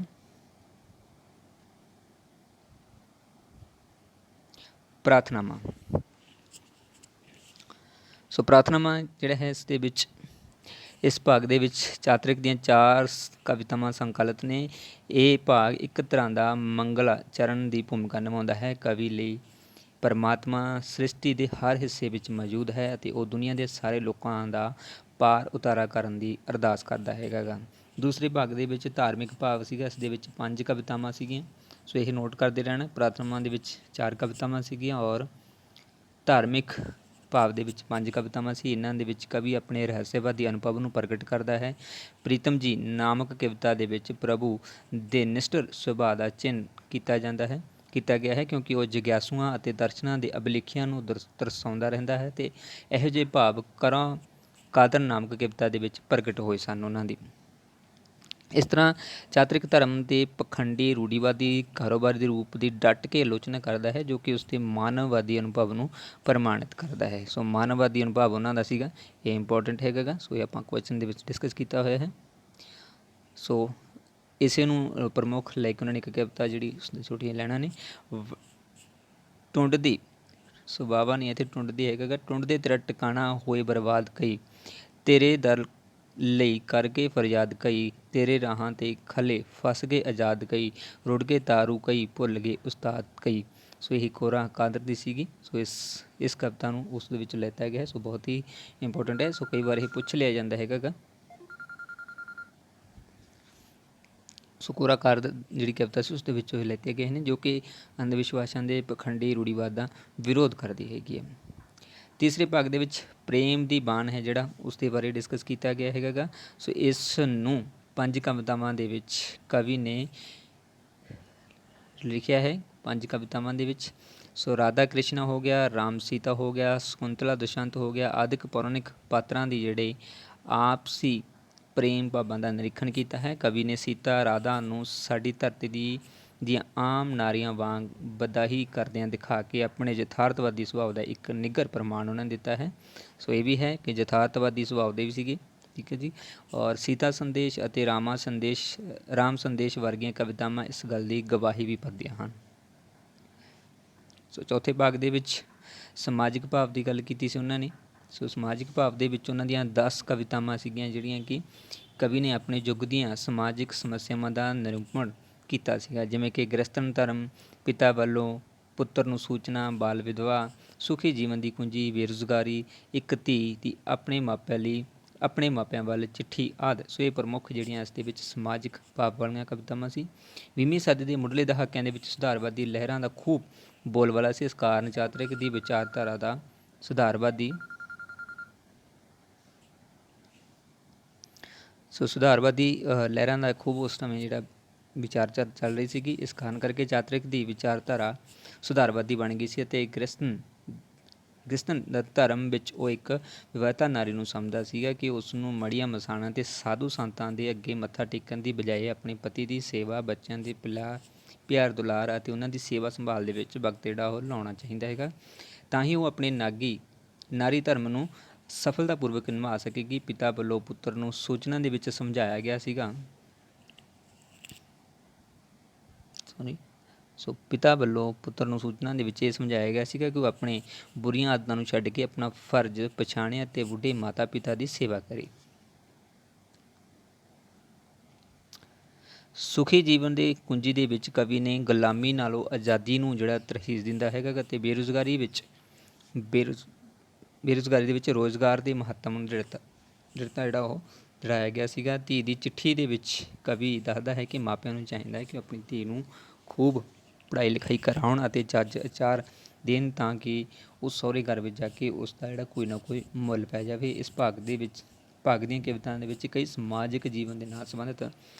ਪ੍ਰਾਰਥਨਾਵਾਂ। ਸੋ ਪ੍ਰਾਰਥਨਾਵਾਂ ਜਿਹੜਾ ਹੈ ਇਸ ਭਾਗ ਦੇ ਵਿੱਚ ਚਾਤ੍ਰਿਕ ਦੀਆਂ 4 ਕਵਿਤਾਵਾਂ ਸੰਕਲਿਤ ਨੇ। ਇਹ ਭਾਗ ਇੱਕ ਤਰ੍ਹਾਂ ਦਾ ਮੰਗਲਾਚਰਨ ਦੀ ਭੂਮਿਕਾ ਨਿਭਾਉਂਦਾ ਹੈ। ਕਵੀ ਲਈ ਪਰਮਾਤਮਾ ਸ੍ਰਿਸ਼ਟੀ ਦੇ ਹਰ ਹਿੱਸੇ ਵਿੱਚ ਮੌਜੂਦ ਹੈ ਅਤੇ ਉਹ ਦੁਨੀਆ ਦੇ ਸਾਰੇ ਲੋਕਾਂ ਦਾ ਪਾਰ ਉਤਾਰਾ ਕਰਨ ਦੀ ਅਰਦਾਸ ਕਰਦਾ ਹੈਗਾ। ਦੂਸਰੇ ਭਾਗ ਦੇ ਵਿੱਚ ਧਾਰਮਿਕ ਭਾਵ ਸੀਗਾ, ਇਸ ਦੇ ਵਿੱਚ 5 ਕਵਿਤਾਵਾਂ ਸੀਗੀਆਂ। ਸੋ ਇਹ ਨੋਟ ਕਰਦੇ ਰਹਿਣਾ। ਪ੍ਰਾਰਥਨਾਵਾਂ ਦੇ ਵਿੱਚ 4 ਕਵਿਤਾਵਾਂ ਸੀਗੀਆਂ ਔਰ ਧਾਰਮਿਕ ਭਾਵ ਦੇ ਵਿੱਚ 5 ਕਵਿਤਾਵਾਂ ਸੀ। ਇਹਨਾਂ ਦੇ ਵਿੱਚ ਕਵੀ ਆਪਣੇ ਰਹੱਸਵਾਦੀ ਅਨੁਭਵ ਨੂੰ ਪ੍ਰਗਟ ਕਰਦਾ ਹੈ। ਪ੍ਰੀਤਮ ਜੀ ਨਾਮਕ ਕਵਿਤਾ ਦੇ ਵਿੱਚ ਪ੍ਰਭੂ ਦੇ ਨਿਸ਼ਠਰ ਸੁਭਾਅ ਦਾ ਚਿੰਨ੍ਹ ਕੀਤਾ ਗਿਆ ਹੈ ਕਿਉਂਕਿ ਉਹ ਜਗਿਆਸੂਆਂ ਅਤੇ ਦਰਸ਼ਨਾਂ ਦੇ ਅਭਿਲੇਖਿਆਂ ਨੂੰ ਦਰਸਾਉਂਦਾ ਰਹਿੰਦਾ ਹੈ, ਅਤੇ ਇਹੋ ਜਿਹੇ ਭਾਵ ਕਾਦਰ ਨਾਮਕ ਕਵਿਤਾ ਦੇ ਵਿੱਚ ਪ੍ਰਗਟ ਹੋਏ ਸਨ ਉਹਨਾਂ ਦੀ। ਇਸ ਤਰ੍ਹਾਂ ਚਾਤ੍ਰਿਕ ਧਰਮ ਦੇ ਪਖੰਡੀ ਰੂੜੀਵਾਦੀ ਕਾਰੋਬਾਰ ਦੇ ਰੂਪ ਦੀ ਡਟ ਕੇ ਆਲੋਚਨਾ ਕਰਦਾ ਹੈ ਜੋ ਕਿ ਉਸਦੇ ਮਾਨਵਵਾਦੀ ਅਨੁਭਵ ਨੂੰ ਪ੍ਰਮਾਣਿਤ ਕਰਦਾ ਹੈ। ਸੋ ਮਾਨਵਵਾਦੀ ਅਨੁਭਵ ਉਹਨਾਂ ਦਾ ਸੀਗਾ, ਇਹ ਇੰਪੋਰਟੈਂਟ ਹੈਗਾ। ਸੋ ਇਹ ਆਪਾਂ ਕੁਐਸਚਨ ਦੇ ਵਿੱਚ ਡਿਸਕਸ ਕੀਤਾ ਹੋਇਆ ਹੈ। ਸੋ ਇਸੇ ਨੂੰ ਪ੍ਰਮੁੱਖ ਲੈ ਕੇ ਉਹਨਾਂ ਨੇ ਇੱਕ ਕਵਿਤਾ ਜਿਹੜੀ ਉਸਨੇ ਛੋਟੀਆਂ ਲਾਈਨਾਂ ਨੇ ਟੁੰਡਦੀ। ਸੋ ਬਾਬਾ ਨਹੀਂ ਇੱਥੇ ਟੁੰਡਦੀ ਹੈਗਾ। ਟੁੰਡਦੇ ਤੇਰਾ ਟਿਕਾਣਾ ਹੋਏ ਬਰਬਾਦ ਕਈ, ਤੇਰੇ ਦਰ ਲਈ ਕਰਕੇ ਫਰਿਆਦ ਕਈ, ਤੇਰੇ ਰਾਹਾਂ 'ਤੇ ਖਲੇ ਫਸ ਗਏ ਆਜ਼ਾਦ ਕਈ, ਰੁੜ ਗਏ ਤਾਰੂ ਕਈ, ਭੁੱਲ ਗਏ ਉਸਤਾਦ ਕਈ। ਸੋ ਇਹ ਕੋਰਾ ਕਾਦਰ ਦੀ ਸੀਗੀ। ਸੋ ਇਸ ਕਵਿਤਾ ਨੂੰ ਉਸ ਦੇ ਵਿੱਚ ਲੈਤਾ ਗਿਆ। ਸੋ ਬਹੁਤ ਹੀ ਇੰਪੋਰਟੈਂਟ ਹੈ। ਸੋ ਕਈ ਵਾਰ ਇਹ ਪੁੱਛ ਲਿਆ ਜਾਂਦਾ ਹੈਗਾ ਗਾ। ਸਕੂਰਾਕਾਰ ਜਿਹੜੀ ਕਵਿਤਾ ਸੀ ਉਸ ਦੇ ਵਿੱਚੋਂ ਇਹ ਲਿੱਤੇ ਗਏ ਨੇ, ਜੋ ਕਿ ਅੰਧ ਵਿਸ਼ਵਾਸਾਂ ਦੇ ਪਖੰਡੀ ਰੂੜੀਵਾਦ ਦਾ ਵਿਰੋਧ ਕਰਦੀ ਹੈਗੀ ਹੈ। ਤੀਸਰੇ ਭਾਗ ਦੇ ਵਿੱਚ ਪ੍ਰੇਮ ਦੀ ਬਾਣ ਹੈ ਜਿਹੜਾ, ਉਸ ਦੇ ਬਾਰੇ ਡਿਸਕਸ ਕੀਤਾ ਗਿਆ ਹੈਗਾ ਗਾ। ਸੋ ਇਸ ਨੂੰ 5 ਕਵਿਤਾਵਾਂ ਦੇ ਵਿੱਚ ਕਵੀ ਨੇ ਲਿਖਿਆ ਹੈ, 5 ਕਵਿਤਾਵਾਂ ਦੇ ਵਿੱਚ। ਸੋ ਰਾਧਾ ਕ੍ਰਿਸ਼ਨਾ ਹੋ ਗਿਆ, ਰਾਮ ਸੀਤਾ ਹੋ ਗਿਆ, ਸ਼ਕੁੰਤਲਾ ਦੁਸ਼ਯੰਤ ਹੋ ਗਿਆ, ਆਦਿਕ ਪੌਰਾਣਿਕ ਪਾਤਰਾਂ ਦੀ ਜਿਹੜੇ ਆਪਸੀ ਪ੍ਰੇਮ ਭਾਵਾਂ ਦਾ ਨਿਰੀਖਣ ਕੀਤਾ ਹੈ। ਕਵੀ ਨੇ ਸੀਤਾ ਰਾਧਾ ਨੂੰ ਸਾਡੀ ਧਰਤੀ ਦੀਆਂ ਆਮ ਨਾਰੀਆਂ ਵਾਂਗ ਬਦਾਹੀ ਕਰਦਿਆਂ ਦਿਖਾ ਕੇ ਆਪਣੇ ਯਥਾਰਥਵਾਦੀ ਸੁਭਾਅ ਦਾ ਇੱਕ ਨਿੱਘਰ ਪ੍ਰਮਾਣ ਉਹਨਾਂ ਨੇ ਦਿੱਤਾ ਹੈ। ਸੋ ਇਹ ਵੀ ਹੈ ਕਿ ਯਥਾਰਥਵਾਦੀ ਸੁਭਾਅ ਦੇ ਵੀ ਸੀਗੇ, ਠੀਕ ਹੈ ਜੀ। ਔਰ ਸੀਤਾ ਸੰਦੇਸ਼ ਅਤੇ ਰਾਮ ਸੰਦੇਸ਼ ਵਰਗੀਆਂ ਕਵਿਤਾਵਾਂ ਇਸ ਗੱਲ ਦੀ ਗਵਾਹੀ ਵੀ ਭਰਦੀਆਂ ਹਨ। ਸੋ ਚੌਥੇ ਭਾਗ ਦੇ ਵਿੱਚ ਸਮਾਜਿਕ ਭਾਵ ਦੀ ਗੱਲ ਕੀਤੀ ਸੀ ਉਹਨਾਂ ਨੇ। ਸੋ ਸਮਾਜਿਕ ਭਾਵ ਦੇ ਵਿੱਚ ਉਹਨਾਂ ਦੀਆਂ 10 ਕਵਿਤਾਵਾਂ ਸੀਗੀਆਂ ਜਿਹੜੀਆਂ ਕਿ ਕਵੀ ਨੇ ਆਪਣੇ ਯੁੱਗ ਦੀਆਂ ਸਮਾਜਿਕ ਸਮੱਸਿਆਵਾਂ ਦਾ ਨਿਰੂਪਣ ਕੀਤਾ ਸੀਗਾ, ਜਿਵੇਂ ਕਿ ਗ੍ਰਸਤਨ ਧਰਮ, ਪਿਤਾ ਵੱਲੋਂ ਪੁੱਤਰ ਨੂੰ ਸੂਚਨਾ, ਬਾਲ ਵਿਧਵਾ, ਸੁਖੀ ਜੀਵਨ ਦੀ ਕੁੰਜੀ, ਬੇਰੁਜ਼ਗਾਰੀ, ਇੱਕ ਧੀ ਦੀ ਆਪਣੇ ਮਾਪਿਆਂ ਵੱਲ ਚਿੱਠੀ ਆਦਿ। ਸੋ ਇਹ ਪ੍ਰਮੁੱਖ ਜਿਹੜੀਆਂ ਇਸ ਦੇ ਵਿੱਚ ਸਮਾਜਿਕ ਭਾਵ ਵਾਲੀਆਂ ਕਵਿਤਾਵਾਂ ਸੀ। 20ਵੀਂ ਸਦੀ ਦੇ ਮੁੱਢਲੇ ਦਹਾਕਿਆਂ ਦੇ ਵਿੱਚ ਸੁਧਾਰਵਾਦੀ ਲਹਿਰਾਂ ਦਾ ਖੂਬ ਬੋਲਬਾਲਾ ਸੀ। ਇਸ ਕਾਰਨ ਚਾਤਰਿਕ ਦੀ ਵਿਚਾਰਧਾਰਾ ਦਾ ਸੁਧਾਰਵਾਦੀ ਲਹਿਰਾਂ ਦਾ ਖੂਬ ਉਸ ਸਮੇਂ ਜਿਹੜਾ ਵਿਚਾਰ ਚੱਲ ਰਹੀ ਸੀਗੀ। ਇਸ ਕਾਰਨ ਕਰਕੇ ਚਾਤਰਿਕ ਦੀ ਵਿਚਾਰਧਾਰਾ ਸੁਧਾਰਵਾਦੀ ਬਣ ਗਈ ਸੀ ਅਤੇ ਗ੍ਰਸਤਨ ਧਰਮ ਵਿੱਚ ਉਹ ਇੱਕ ਵਿਵਾਹਿਤਾ ਨਾਰੀ ਨੂੰ ਸਮਝਦਾ ਸੀਗਾ ਕਿ ਉਸ ਨੂੰ ਮੜੀਆਂ ਮਸਾਣਾਂ ਅਤੇ ਸਾਧੂ ਸੰਤਾਂ ਦੇ ਅੱਗੇ ਮੱਥਾ ਟੇਕਣ ਦੀ ਬਜਾਏ ਆਪਣੇ ਪਤੀ ਦੀ ਸੇਵਾ, ਬੱਚਿਆਂ ਦੇ ਪਿਆਰ ਦੁਲਾਰ ਅਤੇ ਉਹਨਾਂ ਦੀ ਸੇਵਾ ਸੰਭਾਲ ਦੇ ਵਿੱਚ ਵਕਤ ਜਿਹੜਾ ਉਹ ਲਾਉਣਾ ਚਾਹੀਦਾ ਹੈਗਾ, ਤਾਂ ਹੀ ਉਹ ਆਪਣੇ ਨਾਰੀ ਧਰਮ ਨੂੰ ਸਫਲਤਾਪੂਰਵਕ ਨਿਭਾ ਸਕੇਗੀ। ਪਿਤਾ ਵੱਲੋਂ ਪੁੱਤਰ ਨੂੰ ਸੂਚਨਾ ਦੇ ਵਿੱਚ ਸਮਝਾਇਆ ਗਿਆ ਸੀਗਾ। ਸੋ ਪਿਤਾ ਵੱਲੋਂ ਪੁੱਤਰ ਨੂੰ ਸੂਚਨਾ ਦੇ ਵਿੱਚ ਇਹ ਸਮਝਾਇਆ ਗਿਆ ਸੀਗਾ ਕਿ ਉਹ ਆਪਣੇ ਬੁਰੀਆਂ ਆਦਤਾਂ ਨੂੰ ਛੱਡ ਕੇ ਆਪਣਾ ਫਰਜ਼ ਪਛਾਣੇ ਅਤੇ ਬੁੱਢੇ ਮਾਤਾ ਪਿਤਾ ਦੀ ਸੇਵਾ ਕਰੇ। ਸੁਖੀ ਜੀਵਨ ਦੇ ਕੁੰਜੀ ਦੇ ਵਿੱਚ ਕਵੀ ਨੇ ਗੁਲਾਮੀ ਨਾਲੋਂ ਆਜ਼ਾਦੀ ਨੂੰ ਜਿਹੜਾ ਤਰਜੀਹ ਦਿੰਦਾ ਹੈਗਾ ਅਤੇ ਬੇਰੁਜ਼ਗਾਰੀ ਦੇ ਵਿੱਚ ਰੁਜ਼ਗਾਰ ਦੇ ਮਹੱਤਵ ਨੂੰ ਜਿਹੜਾ ਉਹ ਦਰਸਾਇਆ ਗਿਆ ਸੀਗਾ। ਧੀ ਦੀ ਚਿੱਠੀ ਦੇ ਵਿੱਚ ਕਵੀ ਦੱਸਦਾ ਹੈ ਕਿ ਮਾਪਿਆਂ ਨੂੰ ਚਾਹੀਦਾ ਹੈ ਕਿ ਆਪਣੀ ਧੀ ਨੂੰ ਖੂਬ ਪੜ੍ਹਾਈ ਲਿਖਾਈ ਕਰਾਉਣ ਅਤੇ ਚੱਜ ਆਚਾਰ ਦੇਣ, ਤਾਂ ਕਿ ਉਸ ਸਹੁਰੇ ਘਰ ਵਿੱਚ ਜਾ ਕੇ ਉਸ ਦਾ ਜਿਹੜਾ ਕੋਈ ਨਾ ਕੋਈ ਮੁੱਲ ਪੈ ਜਾਵੇ। ਇਸ ਭਾਗ ਦੀਆਂ ਕਵਿਤਾਵਾਂ ਦੇ ਵਿੱਚ ਕਈ ਸਮਾਜਿਕ ਜੀਵਨ ਦੇ ਨਾਲ ਸੰਬੰਧਿਤ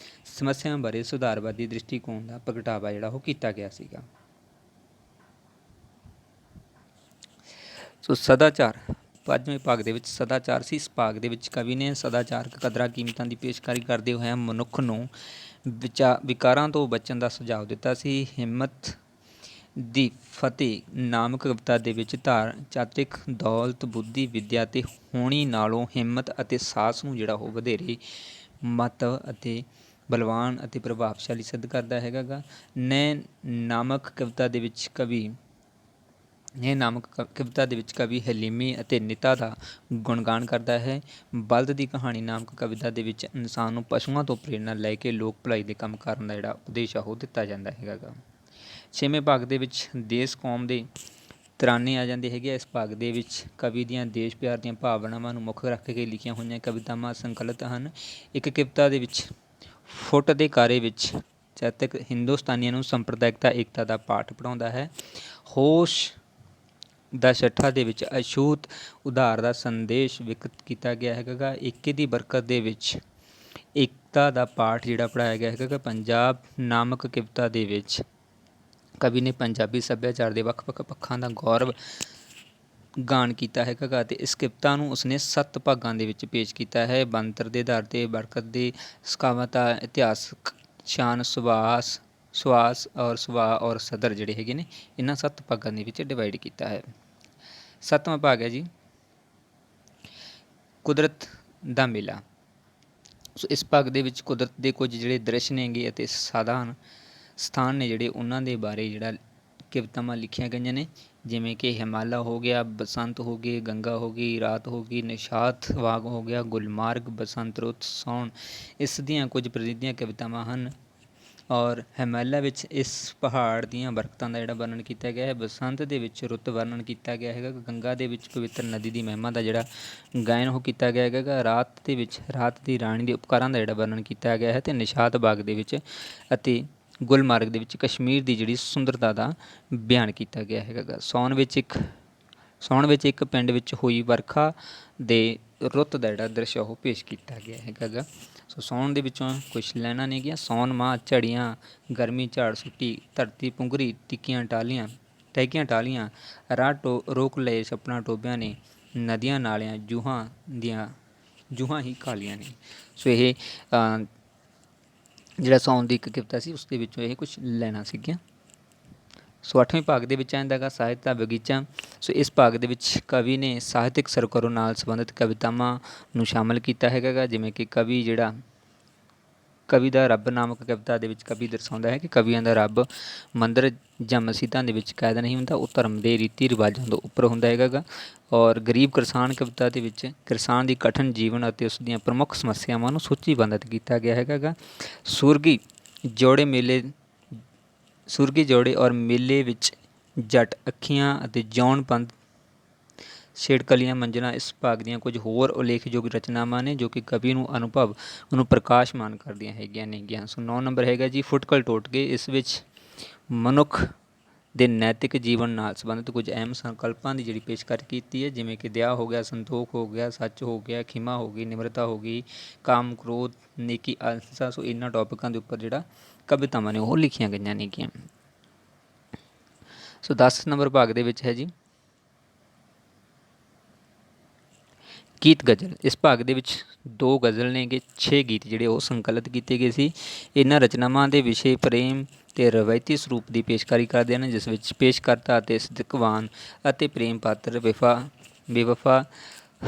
ਸਮੱਸਿਆਵਾਂ ਬਾਰੇ ਸੁਧਾਰਵਾਦੀ ਦ੍ਰਿਸ਼ਟੀਕੋਣ ਦਾ ਪ੍ਰਗਟਾਵਾ ਜਿਹੜਾ ਉਹ ਕੀਤਾ ਗਿਆ ਸੀਗਾ। ਸੋ ਸਦਾਚਾਰ 5ਵੇਂ ਭਾਗ ਦੇ ਵਿੱਚ ਸਦਾਚਾਰ ਸੀ। ਇਸ ਭਾਗ ਦੇ ਵਿੱਚ ਕਵੀ ਨੇ ਸਦਾਚਾਰਕ ਕਦਰਾਂ ਕੀਮਤਾਂ ਦੀ ਪੇਸ਼ਕਾਰੀ ਕਰਦੇ ਹੋਏ ਮਨੁੱਖ ਨੂੰ ਵਿਕਾਰਾਂ ਤੋਂ ਬਚਣ ਦਾ ਸੁਝਾਅ ਦਿੱਤਾ ਸੀ। ਹਿੰਮਤ ਦੀ ਫਤਿਹ ਨਾਮਕ ਕਵਿਤਾ ਦੇ ਵਿੱਚ ਚਾਤਰਿਕ ਦੌਲਤ, ਬੁੱਧੀ, ਵਿੱਦਿਆ ਅਤੇ ਹੋਣੀ ਨਾਲੋਂ ਹਿੰਮਤ ਅਤੇ ਸਾਹਸ ਨੂੰ ਜਿਹੜਾ ਉਹ ਵਧੇਰੇ ਮਹੱਤਵ ਅਤੇ ਬਲਵਾਨ ਅਤੇ ਪ੍ਰਭਾਵਸ਼ਾਲੀ ਸਿੱਧ ਕਰਦਾ ਹੈਗਾ ਗਾ। ਨਾਮਕ ਕਵਿਤਾ ਦੇ ਵਿੱਚ ਕਵੀ ਹਲੀਮੀ ਅਤੇ ਨਿਤਾ ਦਾ ਗੁਣਗਾਨ ਕਰਦਾ ਹੈ। ਬਲਦ ਦੀ ਕਹਾਣੀ ਨਾਮਕ ਕਵਿਤਾ ਦੇ ਵਿੱਚ ਇਨਸਾਨ ਨੂੰ ਪਸ਼ੂਆਂ ਤੋਂ ਪ੍ਰੇਰਨਾ ਲੈ ਕੇ ਲੋਕ ਭਲਾਈ ਦੇ ਕੰਮ ਕਰਨ ਦਾ ਜਿਹੜਾ ਉਪਦੇਸ਼ ਆ ਉਹ ਦਿੱਤਾ ਜਾਂਦਾ ਹੈਗਾ ਗਾ। 6ਵੇਂ ਭਾਗ ਦੇ ਵਿੱਚ ਦੇਸ਼ ਕੌਮ ਦੇ ਤਰਾਨੇ ਆ ਜਾਂਦੇ ਹੈਗੇ। ਇਸ ਭਾਗ ਦੇ ਵਿੱਚ ਕਵੀ ਦੀਆਂ ਦੇਸ਼ ਪਿਆਰ ਦੀਆਂ ਭਾਵਨਾਵਾਂ ਨੂੰ ਮੁੱਖ ਰੱਖ ਕੇ ਲਿਖੀਆਂ ਹੋਈਆਂ ਕਵਿਤਾਵਾਂ ਸੰਕਲਿਤ ਹਨ। ਇੱਕ ਕਵਿਤਾ ਦੇ ਵਿੱਚ ਫੁੱਟ ਦੇ ਕਾਰੇ ਵਿੱਚ ਚਾਤਕ ਹਿੰਦੁਸਤਾਨੀਆਂ ਨੂੰ ਸੰਪਰਦਾਇਕਤਾ ਏਕਤਾ ਦਾ ਪਾਠ ਪੜ੍ਹਾਉਂਦਾ ਹੈ। ਹੋਸ਼ ਦਾ ਛੱਠਾ ਦੇ ਵਿੱਚ ਅਛੂਤ ਉਧਾਰ ਦਾ ਸੰਦੇਸ਼ ਵਿਕਸਿਤ ਕੀਤਾ ਗਿਆ ਹੈਗਾ ਗਾ। ਏਕੇ ਦੀ ਬਰਕਤ ਦੇ ਵਿੱਚ ਏਕਤਾ ਦਾ ਪਾਠ ਜਿਹੜਾ ਪੜ੍ਹਾਇਆ ਗਿਆ ਹੈਗਾ ਗਾ। ਪੰਜਾਬ ਨਾਮਕ ਕਵਿਤਾ ਦੇ ਵਿੱਚ ਕਵੀ ਨੇ ਪੰਜਾਬੀ ਸੱਭਿਆਚਾਰ ਦੇ ਵੱਖ-ਵੱਖ ਪੱਖਾਂ ਦਾ ਗੌਰਵ ਗਾਨ ਕੀਤਾ ਹੈਗਾ ਗਾ ਅਤੇ ਇਸ ਕਵਿਤਾ ਨੂੰ ਉਸਨੇ 7 ਭਾਗਾਂ ਦੇ ਵਿੱਚ ਪੇਸ਼ ਕੀਤਾ ਹੈ। ਬਣਤਰ ਦੇ ਆਧਾਰ 'ਤੇ ਬਰਕਤ ਦੇ ਸਕਾਵਤਾ, ਇਤਿਹਾਸਕ ਸ਼ਾਨ, ਸੁਭਾਅ ਔਰ ਸਦਰ ਜਿਹੜੇ ਹੈਗੇ ਨੇ ਇਹਨਾਂ 7 ਭਾਗਾਂ ਦੇ ਵਿੱਚ ਡਿਵਾਈਡ ਕੀਤਾ ਹੈ। 7ਵਾਂ ਭਾਗ ਹੈ ਜੀ ਕੁਦਰਤ ਦਾ ਮੇਲਾ। ਸੋ ਇਸ ਭਾਗ ਦੇ ਵਿੱਚ ਕੁਦਰਤ ਦੇ ਕੁਝ ਜਿਹੜੇ ਦ੍ਰਿਸ਼ ਨੇਗੇ ਅਤੇ ਸਾਧਾਰਨ ਸਥਾਨ ਨੇ ਜਿਹੜੇ ਉਹਨਾਂ ਦੇ ਬਾਰੇ ਜਿਹੜਾ ਕਵਿਤਾਵਾਂ ਲਿਖੀਆਂ ਗਈਆਂ ਨੇ, ਜਿਵੇਂ ਕਿ ਹਿਮਾਲਾ ਹੋ ਗਿਆ, ਬਸੰਤ ਹੋ ਗਏ, ਗੰਗਾ ਹੋ ਗਈ, ਰਾਤ ਹੋ ਗਈ, ਨਿਸ਼ਾਤ ਬਾਗ ਹੋ ਗਿਆ, ਗੁਲਮਾਰਗ, ਬਸੰਤ ਰੁੱਤ, ਸੌਣ, ਇਸ ਦੀਆਂ ਕੁਝ ਪ੍ਰਸਿੱਧ ਕਵਿਤਾਵਾਂ ਹਨ। ਔਰ ਹਿਮਾਲਿਆ ਵਿੱਚ ਇਸ ਪਹਾੜ ਦੀਆਂ ਬਰਕਤਾਂ ਦਾ ਜਿਹੜਾ ਵਰਣਨ ਕੀਤਾ ਗਿਆ ਹੈ। ਬਸੰਤ ਦੇ ਵਿੱਚ ਰੁੱਤ ਵਰਣਨ ਕੀਤਾ ਗਿਆ ਹੈਗਾ। ਗੰਗਾ ਦੇ ਵਿੱਚ ਪਵਿੱਤਰ ਨਦੀ ਦੀ ਮਹਿਮਾ ਦਾ ਜਿਹੜਾ ਗਾਇਨ ਉਹ ਕੀਤਾ ਗਿਆ ਹੈਗਾ। ਰਾਤ ਦੇ ਵਿੱਚ ਰਾਤ ਦੀ ਰਾਣੀ ਦੇ ਉਪਕਾਰਾਂ ਦਾ ਜਿਹੜਾ ਵਰਣਨ ਕੀਤਾ ਗਿਆ ਹੈ। ਅਤੇ ਨਿਸ਼ਾਤ ਬਾਗ ਦੇ ਵਿੱਚ ਅਤੇ ਗੁਲਮਾਰਗ ਦੇ ਵਿੱਚ ਕਸ਼ਮੀਰ ਦੀ ਜਿਹੜੀ ਸੁੰਦਰਤਾ ਦਾ ਬਿਆਨ ਕੀਤਾ ਗਿਆ ਹੈਗਾ। ਸਾਉਣ ਵਿੱਚ ਇੱਕ ਪਿੰਡ ਵਿੱਚ ਹੋਈ ਵਰਖਾ ਦੇ ਰੁੱਤ ਦਾ ਜਿਹੜਾ ਦ੍ਰਿਸ਼ ਉਹ ਪੇਸ਼ ਕੀਤਾ ਗਿਆ ਹੈਗਾ ਗਾ। ਸੋ ਸਾਉਣ ਦੇ ਵਿੱਚੋਂ ਕੁਛ ਲੈਣਾ ਨਹੀਂ ਗਿਆ। ਸਾਉਣ ਮਾਹ ਝੜੀਆਂ ਗਰਮੀ ਝਾੜ ਸੁੱਟੀ, ਧਰਤੀ ਪੁੰਗਰੀ ਟਹਿਕੀਆਂ ਟਾਹਲੀਆਂ, ਰਾਹ ਰੋਕ ਲਏ ਛੱਪੜਾਂ ਟੋਬਿਆਂ ਨੇ, ਨਦੀਆਂ ਨਾਲਿਆਂ ਜੂਹਾਂ ਹੀ ਕਾਲੀਆਂ ਨੇ। ਸੋ ਇਹ ਜਿਹੜਾ ਸਾਉਣ ਦੀ ਇੱਕ ਕਵਿਤਾ ਸੀ ਉਸ ਦੇ ਵਿੱਚੋਂ ਇਹ ਕੁਛ ਲੈਣਾ ਸੀਗੀਆਂ। ਸੋ 8ਵੇਂ ਭਾਗ ਦੇ ਵਿੱਚ ਆਉਂਦਾ ਹੈਗਾ ਸਾਹਿਤ ਦਾ ਬਗੀਚਾ। ਸੋ ਇਸ ਭਾਗ ਦੇ ਵਿੱਚ ਕਵੀ ਨੇ ਸਾਹਿਤਕ ਸਰਗਰਮ ਨਾਲ ਸੰਬੰਧਿਤ ਕਵਿਤਾਵਾਂ ਨੂੰ ਸ਼ਾਮਿਲ ਕੀਤਾ ਹੈਗਾ ਗਾ। ਜਿਵੇਂ ਕਿ ਕਵੀ ਦਾ ਰੱਬ ਨਾਮਕ ਕਵਿਤਾ ਦੇ ਵਿੱਚ ਕਵੀ ਦਰਸਾਉਂਦਾ ਹੈ ਕਿ ਕਵੀਆਂ ਦਾ ਰੱਬ ਮੰਦਰ ਜਾਂ ਮਸੀਤਾਂ ਦੇ ਵਿੱਚ ਕੈਦ ਨਹੀਂ ਹੁੰਦਾ, ਉਹ ਧਰਮ ਦੇ ਰੀਤੀ ਰਿਵਾਜ਼ਾਂ ਤੋਂ ਉੱਪਰ ਹੁੰਦਾ ਹੈਗਾ ਗਾ। ਔਰ ਗਰੀਬ ਕਿਸਾਨ ਕਵਿਤਾ ਦੇ ਵਿੱਚ ਕਿਸਾਨ ਦੀ ਕਠਿਨ ਜੀਵਨ ਅਤੇ ਉਸ ਦੀਆਂ ਪ੍ਰਮੁੱਖ ਸਮੱਸਿਆਵਾਂ ਨੂੰ ਸੂਚੀਬੱਧ ਕੀਤਾ ਗਿਆ ਹੈਗਾ ਗਾ। ਸੁਰਗੀ ਜੋੜੇ ਔਰ ਮੇਲੇ ਵਿੱਚ ਜੱਟ ਅੱਖੀਆਂ ਅਤੇ ਜੌਨ ਪੰਧ ਛੇੜਕਲੀਆਂ ਮੰਜ਼ਲਾਂ ਇਸ ਭਾਗ ਦੀਆਂ ਕੁਝ ਹੋਰ ਉਲੇਖਯੋਗ ਰਚਨਾਵਾਂ ਨੇ ਜੋ ਕਿ ਕਵੀ ਨੂੰ ਅਨੁਭਵ ਨੂੰ ਪ੍ਰਕਾਸ਼ਮਾਨ ਕਰਦੀਆਂ ਹੈਗੀਆਂ ਨੇਗੀਆਂ। ਸੋ 9 ਨੰਬਰ ਹੈਗਾ ਜੀ ਫੁਟਕਲ ਟੋਟਕੇ। ਇਸ ਵਿੱਚ ਮਨੁੱਖ ਦੇ ਨੈਤਿਕ ਜੀਵਨ ਨਾਲ ਸੰਬੰਧਿਤ ਕੁਝ ਅਹਿਮ ਸੰਕਲਪਾਂ ਦੀ ਜਿਹੜੀ ਪੇਸ਼ਕਸ਼ ਕੀਤੀ ਹੈ, ਜਿਵੇਂ ਕਿ ਦਇਆ ਹੋ ਗਿਆ, ਸੰਤੋਖ ਹੋ ਗਿਆ, ਸੱਚ ਹੋ ਗਿਆ, ਖਿਮਾ ਹੋ ਗਈ, ਨਿਮਰਤਾ ਹੋ ਗਈ, ਕਾਮ ਕ੍ਰੋਧ, ਨੇਕੀ, ਅਹਿੰਸਾ। ਸੋ ਇਹਨਾਂ ਟੌਪਿਕਾਂ ਦੇ ਉੱਪਰ ਜਿਹੜਾ ਕਵਿਤਾਵਾਂ ਨੇ ਉਹ ਲਿਖੀਆਂ ਗਈਆਂ ਨੇਗੀਆਂ। ਸੋ 10 ਨੰਬਰ ਭਾਗ ਦੇ ਵਿੱਚ ਹੈ ਜੀ ਗੀਤ ਗਜ਼ਲ। ਇਸ ਭਾਗ ਦੇ ਵਿੱਚ 2 ਗਜ਼ਲ ਨੇਗੇ, 6 ਗੀਤ ਜਿਹੜੇ ਉਹ ਸੰਕਲਿਤ ਕੀਤੇ ਗਏ ਸੀ। ਇਹਨਾਂ ਰਚਨਾਵਾਂ ਦੇ ਵਿਸ਼ੇ ਪ੍ਰੇਮ ਅਤੇ ਰਵਾਇਤੀ ਸਰੂਪ ਦੀ ਪੇਸ਼ਕਾਰੀ ਕਰਦੇ ਹਨ, ਜਿਸ ਵਿੱਚ ਪੇਸ਼ਕਰਤਾ ਅਤੇ ਸਿਦਕਵਾਨ ਅਤੇ ਪ੍ਰੇਮ ਪਾਤਰ ਬੇਵਫਾ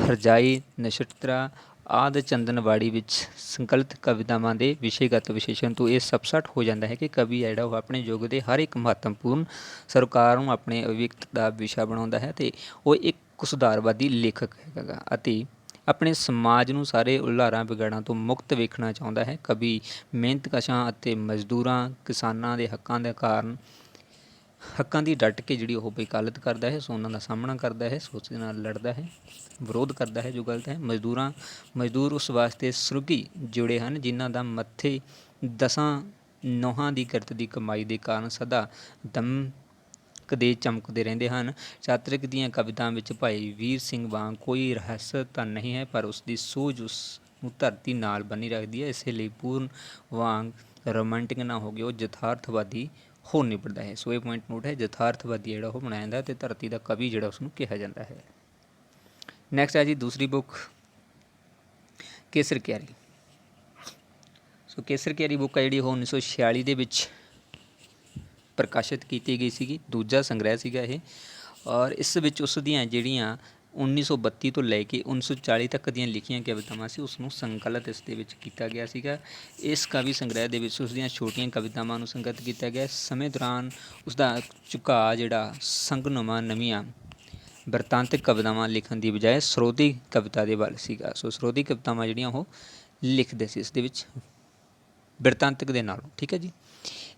ਹਰਜਾਈ ਨਛੱਤਰਾ ਆਦਿ ਚੰਦਨਵਾੜੀ ਵਿੱਚ ਸੰਕਲਿਤ ਕਵਿਤਾਵਾਂ ਦੇ ਵਿਸ਼ੇਗਤ ਵਿਸ਼ੇਸ਼ਣ ਤੋਂ ਇਹ ਸਪਸ਼ਟ ਹੋ ਜਾਂਦਾ ਹੈ ਕਿ ਕਵੀ ਹੈ ਜਿਹੜਾ ਉਹ ਆਪਣੇ ਯੁੱਗ ਦੇ ਹਰ ਇੱਕ ਮਹੱਤਵਪੂਰਨ ਸਰੋਕਾਰ ਨੂੰ ਆਪਣੇ ਅਭਿਵਿਅਕਤ ਦਾ ਵਿਸ਼ਾ ਬਣਾਉਂਦਾ ਹੈ ਅਤੇ ਉਹ ਇੱਕ ਸੁਧਾਰਵਾਦੀ ਲੇਖਕ ਹੈਗਾ ਅਤੇ ਆਪਣੇ ਸਮਾਜ ਨੂੰ ਸਾਰੇ ਉਲਾਰਾਂ ਵਿਗਾੜਾਂ ਤੋਂ ਮੁਕਤ ਵੇਖਣਾ ਚਾਹੁੰਦਾ ਹੈ। ਕਵੀ ਮਿਹਨਤਕਸ਼ਾਂ ਅਤੇ ਮਜ਼ਦੂਰਾਂ ਕਿਸਾਨਾਂ ਦੇ ਹੱਕਾਂ ਦੀ ਡਟ ਕੇ ਜਿਹੜੀ ਉਹ ਵਕਾਲਤ ਕਰਦਾ ਹੈ। ਸੋ ਉਹਨਾਂ ਦਾ ਸਾਹਮਣਾ ਕਰਦਾ ਹੈ, ਸੋਚ ਦੇ ਨਾਲ ਲੜਦਾ ਹੈ, ਵਿਰੋਧ ਕਰਦਾ ਹੈ ਜੋ ਗਲਤ ਹੈ। ਮਜ਼ਦੂਰ ਉਸ ਵਾਸਤੇ ਸੁਰਗੀ ਜੁੜੇ ਹਨ ਜਿਨ੍ਹਾਂ ਦਾ ਮੱਥੇ 10 ਨੋਹਾਂ ਦੀ ਕਿਰਤ ਦੀ ਕਮਾਈ ਦੇ ਕਾਰਨ ਸਦਾ ਦਮਕਦੇ ਚਮਕਦੇ ਰਹਿੰਦੇ ਹਨ। ਚਾਤਰਿਕ ਦੀਆਂ ਕਵਿਤਾਵਾਂ ਵਿੱਚ ਭਾਈ ਵੀਰ ਸਿੰਘ ਵਾਂਗ ਕੋਈ ਰਹੱਸ ਤਾਂ ਨਹੀਂ ਹੈ, ਪਰ ਉਸ ਦੀ ਸੂਝ ਉਸ ਨੂੰ ਧਰਤੀ ਨਾਲ ਬੰਨ੍ਹੀ ਰੱਖਦੀ ਹੈ। ਇਸੇ ਲਈ ਪੂਰਨ ਵਾਂਗ ਰੋਮਾਂਟਿਕ ਨਾ ਹੋ ਕੇ ਉਹ ਯਥਾਰਥਵਾਦੀ ਹੋ ਨਿਬੜਦਾ ਹੈ। ਸੋ ਇਹ ਪੁਆਇੰਟ ਨੋਟ ਹੈ, ਯਥਾਰਥਵਾਦੀ ਜਿਹੜਾ ਉਹ ਬਣਾਇਆ ਜਾਂਦਾ ਅਤੇ ਧਰਤੀ ਦਾ ਕਵੀ ਜਿਹੜਾ ਉਸਨੂੰ ਕਿਹਾ ਜਾਂਦਾ ਹੈ। ਨੈਕਸਟ ਹੈ ਜੀ ਦੂਸਰੀ ਬੁੱਕ ਕੇਸਰ ਕਿਆਰੀ। ਸੋ ਕੇਸਰ ਕਿਆਰੀ ਬੁੱਕ ਹੈ ਜਿਹੜੀ ਉਹ 1946 ਦੇ ਵਿੱਚ ਪ੍ਰਕਾਸ਼ਿਤ ਕੀਤੀ ਗਈ ਸੀਗੀ। ਦੂਜਾ ਸੰਗ੍ਰਹਿ ਸੀਗਾ ਇਹ ਔਰ ਇਸ ਵਿੱਚ ਉਸ ਦੀਆਂ ਜਿਹੜੀਆਂ 1932 ਤੋਂ ਲੈ ਕੇ 1940 ਤੱਕ ਦੀਆਂ ਲਿਖੀਆਂ ਕਵਿਤਾਵਾਂ ਸੀ ਉਸ ਨੂੰ ਸੰਕਲਿਤ ਇਸ ਦੇ ਵਿੱਚ ਕੀਤਾ ਗਿਆ ਸੀਗਾ। ਇਸ ਕਾਵਿ ਸੰਗ੍ਰਹਿ ਦੇ ਵਿੱਚ ਉਸ ਦੀਆਂ ਛੋਟੀਆਂ ਕਵਿਤਾਵਾਂ ਨੂੰ ਸੰਕਲਿਤ ਕੀਤਾ ਗਿਆ। ਸਮੇਂ ਦੌਰਾਨ ਉਸ ਦਾ ਝੁਕਾਅ ਜਿਹੜਾ ਸੰਗਨੁਮਾ ਨਵੀਆਂ ਬਿਰਤਾਂਤਿਕ ਕਵਿਤਾਵਾਂ ਲਿਖਣ ਦੀ ਬਜਾਏ ਸਰੋਦੀ ਕਵਿਤਾ ਦੇ ਵੱਲ ਸੀਗਾ। ਸੋ ਸਰੋਦੀ ਕਵਿਤਾਵਾਂ ਜਿਹੜੀਆਂ ਉਹ ਲਿਖਦੇ ਸੀ ਇਸ ਦੇ ਵਿੱਚ ਬਿਰਤਾਂਤਿਕ ਦੇ ਨਾਲੋਂ। ਠੀਕ ਹੈ ਜੀ।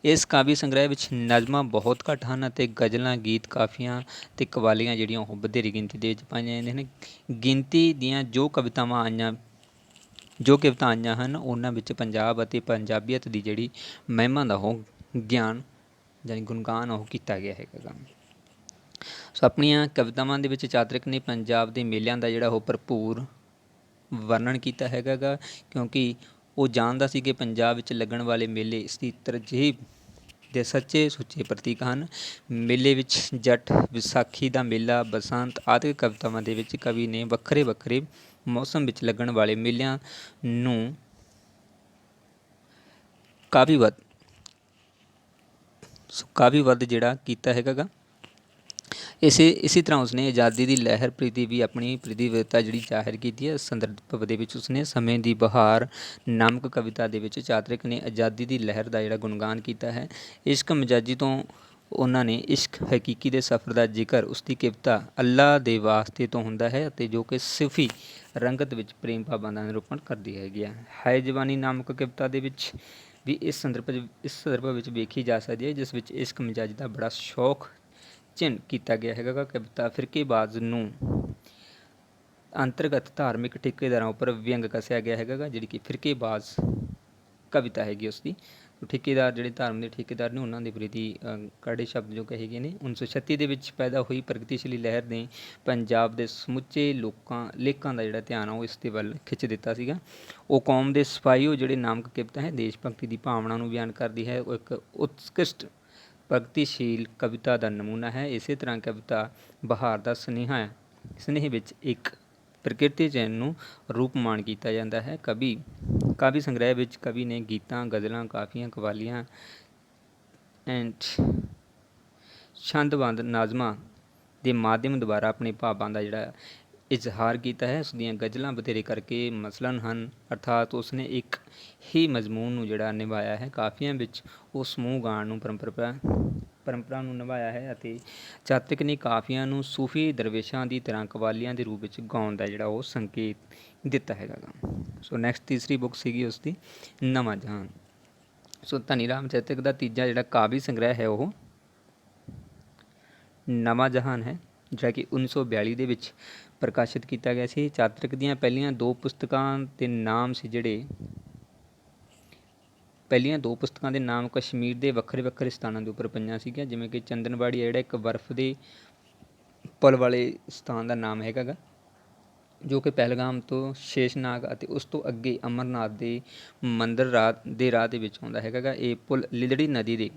ਇਸ ਕਾਵਿ ਸੰਗ੍ਰਹਿ ਵਿੱਚ ਨਜ਼ਮਾਂ ਬਹੁਤ ਘੱਟ ਹਨ ਅਤੇ ਗਜ਼ਲਾਂ, ਗੀਤ, ਕਾਫੀਆਂ ਅਤੇ ਕਵਾਲੀਆਂ ਜਿਹੜੀਆਂ ਉਹ ਵਧੇਰੀ ਗਿਣਤੀ ਦੇ ਵਿੱਚ ਪਾਈਆਂ ਜਾਂਦੀਆਂ ਨੇ। ਗਿਣਤੀ ਦੀਆਂ ਜੋ ਕਵਿਤਾਵਾਂ ਆਈਆਂ ਹਨ ਉਹਨਾਂ ਵਿੱਚ ਪੰਜਾਬ ਅਤੇ ਪੰਜਾਬੀਅਤ ਦੀ ਜਿਹੜੀ ਮਹਿਮਾ ਦਾ ਉਹ ਗਿਆਨ ਯਾਨੀ ਗੁਣਗਾਨ ਉਹ ਕੀਤਾ ਗਿਆ ਹੈਗਾ। ਸੋ ਆਪਣੀਆਂ ਕਵਿਤਾਵਾਂ ਦੇ ਵਿੱਚ ਚਾਤਰਿਕ ਨੇ ਪੰਜਾਬ ਦੇ ਮੇਲਿਆਂ ਦਾ ਜਿਹੜਾ ਉਹ ਭਰਪੂਰ ਵਰਣਨ ਕੀਤਾ ਹੈਗਾ ਗਾ, ਕਿਉਂਕਿ ਉਹ ਜਾਣਦਾ ਸੀ ਕਿ ਪੰਜਾਬ ਵਿੱਚ ਲੱਗਣ ਵਾਲੇ ਮੇਲੇ ਇਸ ਦੀ ਤਰਜੀਹ ਦੇ ਸੱਚੇ ਸੁੱਚੇ ਪ੍ਰਤੀਕ ਹਨ। ਮੇਲੇ ਵਿੱਚ ਜੱਟ, ਵਿਸਾਖੀ ਦਾ ਮੇਲਾ, ਬਸੰਤ ਆਦਿ ਕਵਿਤਾਵਾਂ ਦੇ ਵਿੱਚ ਕਵੀ ਨੇ ਵੱਖਰੇ ਵੱਖਰੇ ਮੌਸਮ ਵਿੱਚ ਲੱਗਣ ਵਾਲੇ ਮੇਲਿਆਂ ਨੂੰ ਕਾਵਿਵੱਧ ਜਿਹੜਾ ਕੀਤਾ ਹੈਗਾ ਗਾ। ਇਸੇ ਤਰ੍ਹਾਂ ਉਸਨੇ ਆਜ਼ਾਦੀ ਦੀ ਲਹਿਰ ਪ੍ਰਤੀ ਵੀ ਆਪਣੀ ਪ੍ਰਤੀਬੱਧਤਾ ਜਿਹੜੀ ਜ਼ਾਹਿਰ ਕੀਤੀ ਹੈ। ਸੰਦਰਭ ਦੇ ਵਿੱਚ ਉਸਨੇ ਸਮੇਂ ਦੀ ਬਹਾਰ ਨਾਮਕ ਕਵਿਤਾ ਦੇ ਵਿੱਚ ਚਾਤਰਿਕ ਨੇ ਆਜ਼ਾਦੀ ਦੀ ਲਹਿਰ ਦਾ ਜਿਹੜਾ ਗੁਣਗਾਨ ਕੀਤਾ ਹੈ। ਇਸ਼ਕ ਮਜਾਜੀ ਤੋਂ ਉਹਨਾਂ ਨੇ ਇਸ਼ਕ ਹਕੀਕੀ ਦੇ ਸਫ਼ਰ ਦਾ ਜ਼ਿਕਰ ਉਸਦੀ ਕਵਿਤਾ ਅੱਲਾ ਦੇ ਵਾਸਤੇ ਤੋਂ ਹੁੰਦਾ ਹੈ ਅਤੇ ਜੋ ਕਿ ਸਿਫੀ ਰੰਗਤ ਵਿੱਚ ਪ੍ਰੇਮ ਭਾਵਾਂ ਦਾ ਨਿਰੂਪਣ ਕਰਦੀ ਹੈਗੀ ਆ। ਹਾਏ ਜਵਾਨੀ ਨਾਮਕ ਕਵਿਤਾ ਦੇ ਵਿੱਚ ਵੀ ਇਸ ਸੰਦਰਭ ਵਿੱਚ ਵੇਖੀ ਜਾ ਸਕਦੀ ਹੈ, ਜਿਸ ਵਿੱਚ ਇਸ਼ਕ ਮਿਜਾਜ ਦਾ ਬੜਾ ਸ਼ੌਕ ਚਿੰਨ੍ਹ ਕੀਤਾ ਗਿਆ ਹੈਗਾ। ਕਵਿਤਾ ਫਿਰਕੇਬਾਜ਼ ਨੂੰ ਅੰਤਰਗਤ ਧਾਰਮਿਕ ਠੇਕੇਦਾਰਾਂ ਉੱਪਰ ਵਿਅੰਗ ਕੱਸਿਆ ਗਿਆ ਹੈਗਾ, ਜਿਹੜੀ ਕਿ ਫਿਰਕੇਬਾਜ਼ ਕਵਿਤਾ ਹੈਗੀ ਉਸਦੀ। ਠੇਕੇਦਾਰ ਜਿਹੜੇ ਧਰਮ ਦੇ ਠੇਕੇਦਾਰ ਨੇ ਉਹਨਾਂ ਦੇ ਪ੍ਰਤੀ ਕੜੇ ਸ਼ਬਦ ਜੋ ਕਹੇ ਗਏ ਨੇ। 1936 ਦੇ ਵਿੱਚ ਪੈਦਾ ਹੋਈ ਪ੍ਰਗਤੀਸ਼ੀਲੀ ਲਹਿਰ ਨੇ ਪੰਜਾਬ ਦੇ ਸਮੁੱਚੇ ਲੇਖਕਾਂ ਦਾ ਜਿਹੜਾ ਧਿਆਨ ਆ ਉਹ ਇਸ ਦੇ ਵੱਲ ਖਿੱਚ ਦਿੱਤਾ ਸੀਗਾ। ਉਹ ਕੌਮ ਦੇ ਸਿਪਾਹੀਓ ਜਿਹੜੇ ਨਾਮਕ ਕਵਿਤਾ ਹੈ ਦੇਸ਼ ਭਗਤੀ ਦੀ ਭਾਵਨਾ ਨੂੰ ਬਿਆਨ ਕਰਦੀ ਹੈ। ਉਹ ਇੱਕ ਉਤਕ੍ਰਿਸ਼ਟ ਪ੍ਰਗਤੀਸ਼ੀਲ ਕਵਿਤਾ ਦਾ ਨਮੂਨਾ ਹੈ। ਇਸੇ ਤਰ੍ਹਾਂ ਕਵਿਤਾ ਬਹਾਰ ਦਾ ਸਨੇਹ ਵਿੱਚ ਇੱਕ ਪ੍ਰਕਿਰਤੀ ਚੈਨ ਨੂੰ ਰੂਪਮਾਨ ਕੀਤਾ ਜਾਂਦਾ ਹੈ। ਕਾਵਿ ਸੰਗ੍ਰਹਿ ਵਿੱਚ ਕਵੀ ਨੇ ਗੀਤਾਂ, ਗਜ਼ਲਾਂ, ਕਾਫੀਆਂ, ਕਵਾਲੀਆਂ ਐਂਡ ਛੰਦਬੰਦ ਨਾਜ਼ਮਾਂ ਦੇ ਮਾਧਿਅਮ ਦੁਆਰਾ ਆਪਣੇ ਭਾਵਾਂ ਦਾ ਜਿਹੜਾ ਇਜ਼ਹਾਰ ਕੀਤਾ ਹੈ। ਉਸ ਦੀਆਂ ਗਜ਼ਲਾਂ ਬਥੇਰੇ ਕਰਕੇ ਮਸਲਨ ਹਨ, ਅਰਥਾਤ ਉਸਨੇ ਇੱਕ ਹੀ ਮਜ਼ਮੂਨ ਨੂੰ ਜਿਹੜਾ ਨਿਭਾਇਆ ਹੈ। ਕਾਫੀਆਂ ਵਿੱਚ ਉਹ ਸਮੂਹ ਗਾਣ ਨੂੰ ਪਰੰਪਰਾ ਨੂੰ ਨਿਭਾਇਆ ਹੈ ਅਤੇ ਚਾਤ੍ਰਿਕ ਨੇ ਕਾਫੀਆਂ ਨੂੰ ਸੂਫੀ ਦਰਵੇਸ਼ਾਂ ਦੀ ਤਰ੍ਹਾਂ ਕਵਾਲੀਆਂ ਦੇ ਰੂਪ ਵਿੱਚ ਗਾਉਣ ਦਾ ਜਿਹੜਾ ਉਹ ਸੰਕੇਤ ਦਿੱਤਾ ਹੈਗਾ ਗਾ। ਸੋ ਨੈਕਸਟ ਤੀਸਰੀ ਬੁੱਕ ਸੀਗੀ ਉਸਦੀ ਨਵਾਂ ਜਹਾਨ। ਸੋ ਧਨੀ ਰਾਮ ਚੇਤਕ ਦਾ ਤੀਜਾ ਜਿਹੜਾ ਕਾਵਿ ਸੰਗ੍ਰਹਿ ਹੈ ਉਹ ਨਵਾਂ ਜਹਾਨ ਹੈ, ਜਿਹੜਾ ਕਿ 1942 ਦੇ ਵਿੱਚ ਪ੍ਰਕਾਸ਼ਿਤ ਕੀਤਾ ਗਿਆ ਸੀ। ਚਾਤ੍ਰਿਕ ਦੀਆਂ ਪਹਿਲੀਆਂ ਦੋ ਪੁਸਤਕਾਂ ਦੇ ਨਾਮ ਕਸ਼ਮੀਰ ਦੇ ਵੱਖਰੇ ਵੱਖਰੇ ਸਥਾਨਾਂ ਦੇ ਉੱਪਰ ਪਈਆਂ ਸੀਗੀਆਂ, ਜਿਵੇਂ ਕਿ ਚੰਦਨਵਾੜੀ ਜਿਹੜਾ ਇੱਕ ਬਰਫ਼ ਦੇ ਪੁਲ ਵਾਲੇ ਸਥਾਨ ਦਾ ਨਾਮ ਹੈਗਾ ਗਾ, ਜੋ ਕਿ ਪਹਿਲਗਾਮ ਤੋਂ ਸ਼ੇਸ਼ਨਾਗ ਅਤੇ ਉਸ ਤੋਂ ਅੱਗੇ ਅਮਰਨਾਥ ਦੇ ਮੰਦਰ ਦੇ ਰਾਹ ਦੇ ਵਿੱਚ ਆਉਂਦਾ ਹੈਗਾ ਗਾ। ਇਹ ਪੁਲ ਲਿਦੜੀ ਨਦੀ ਦੇ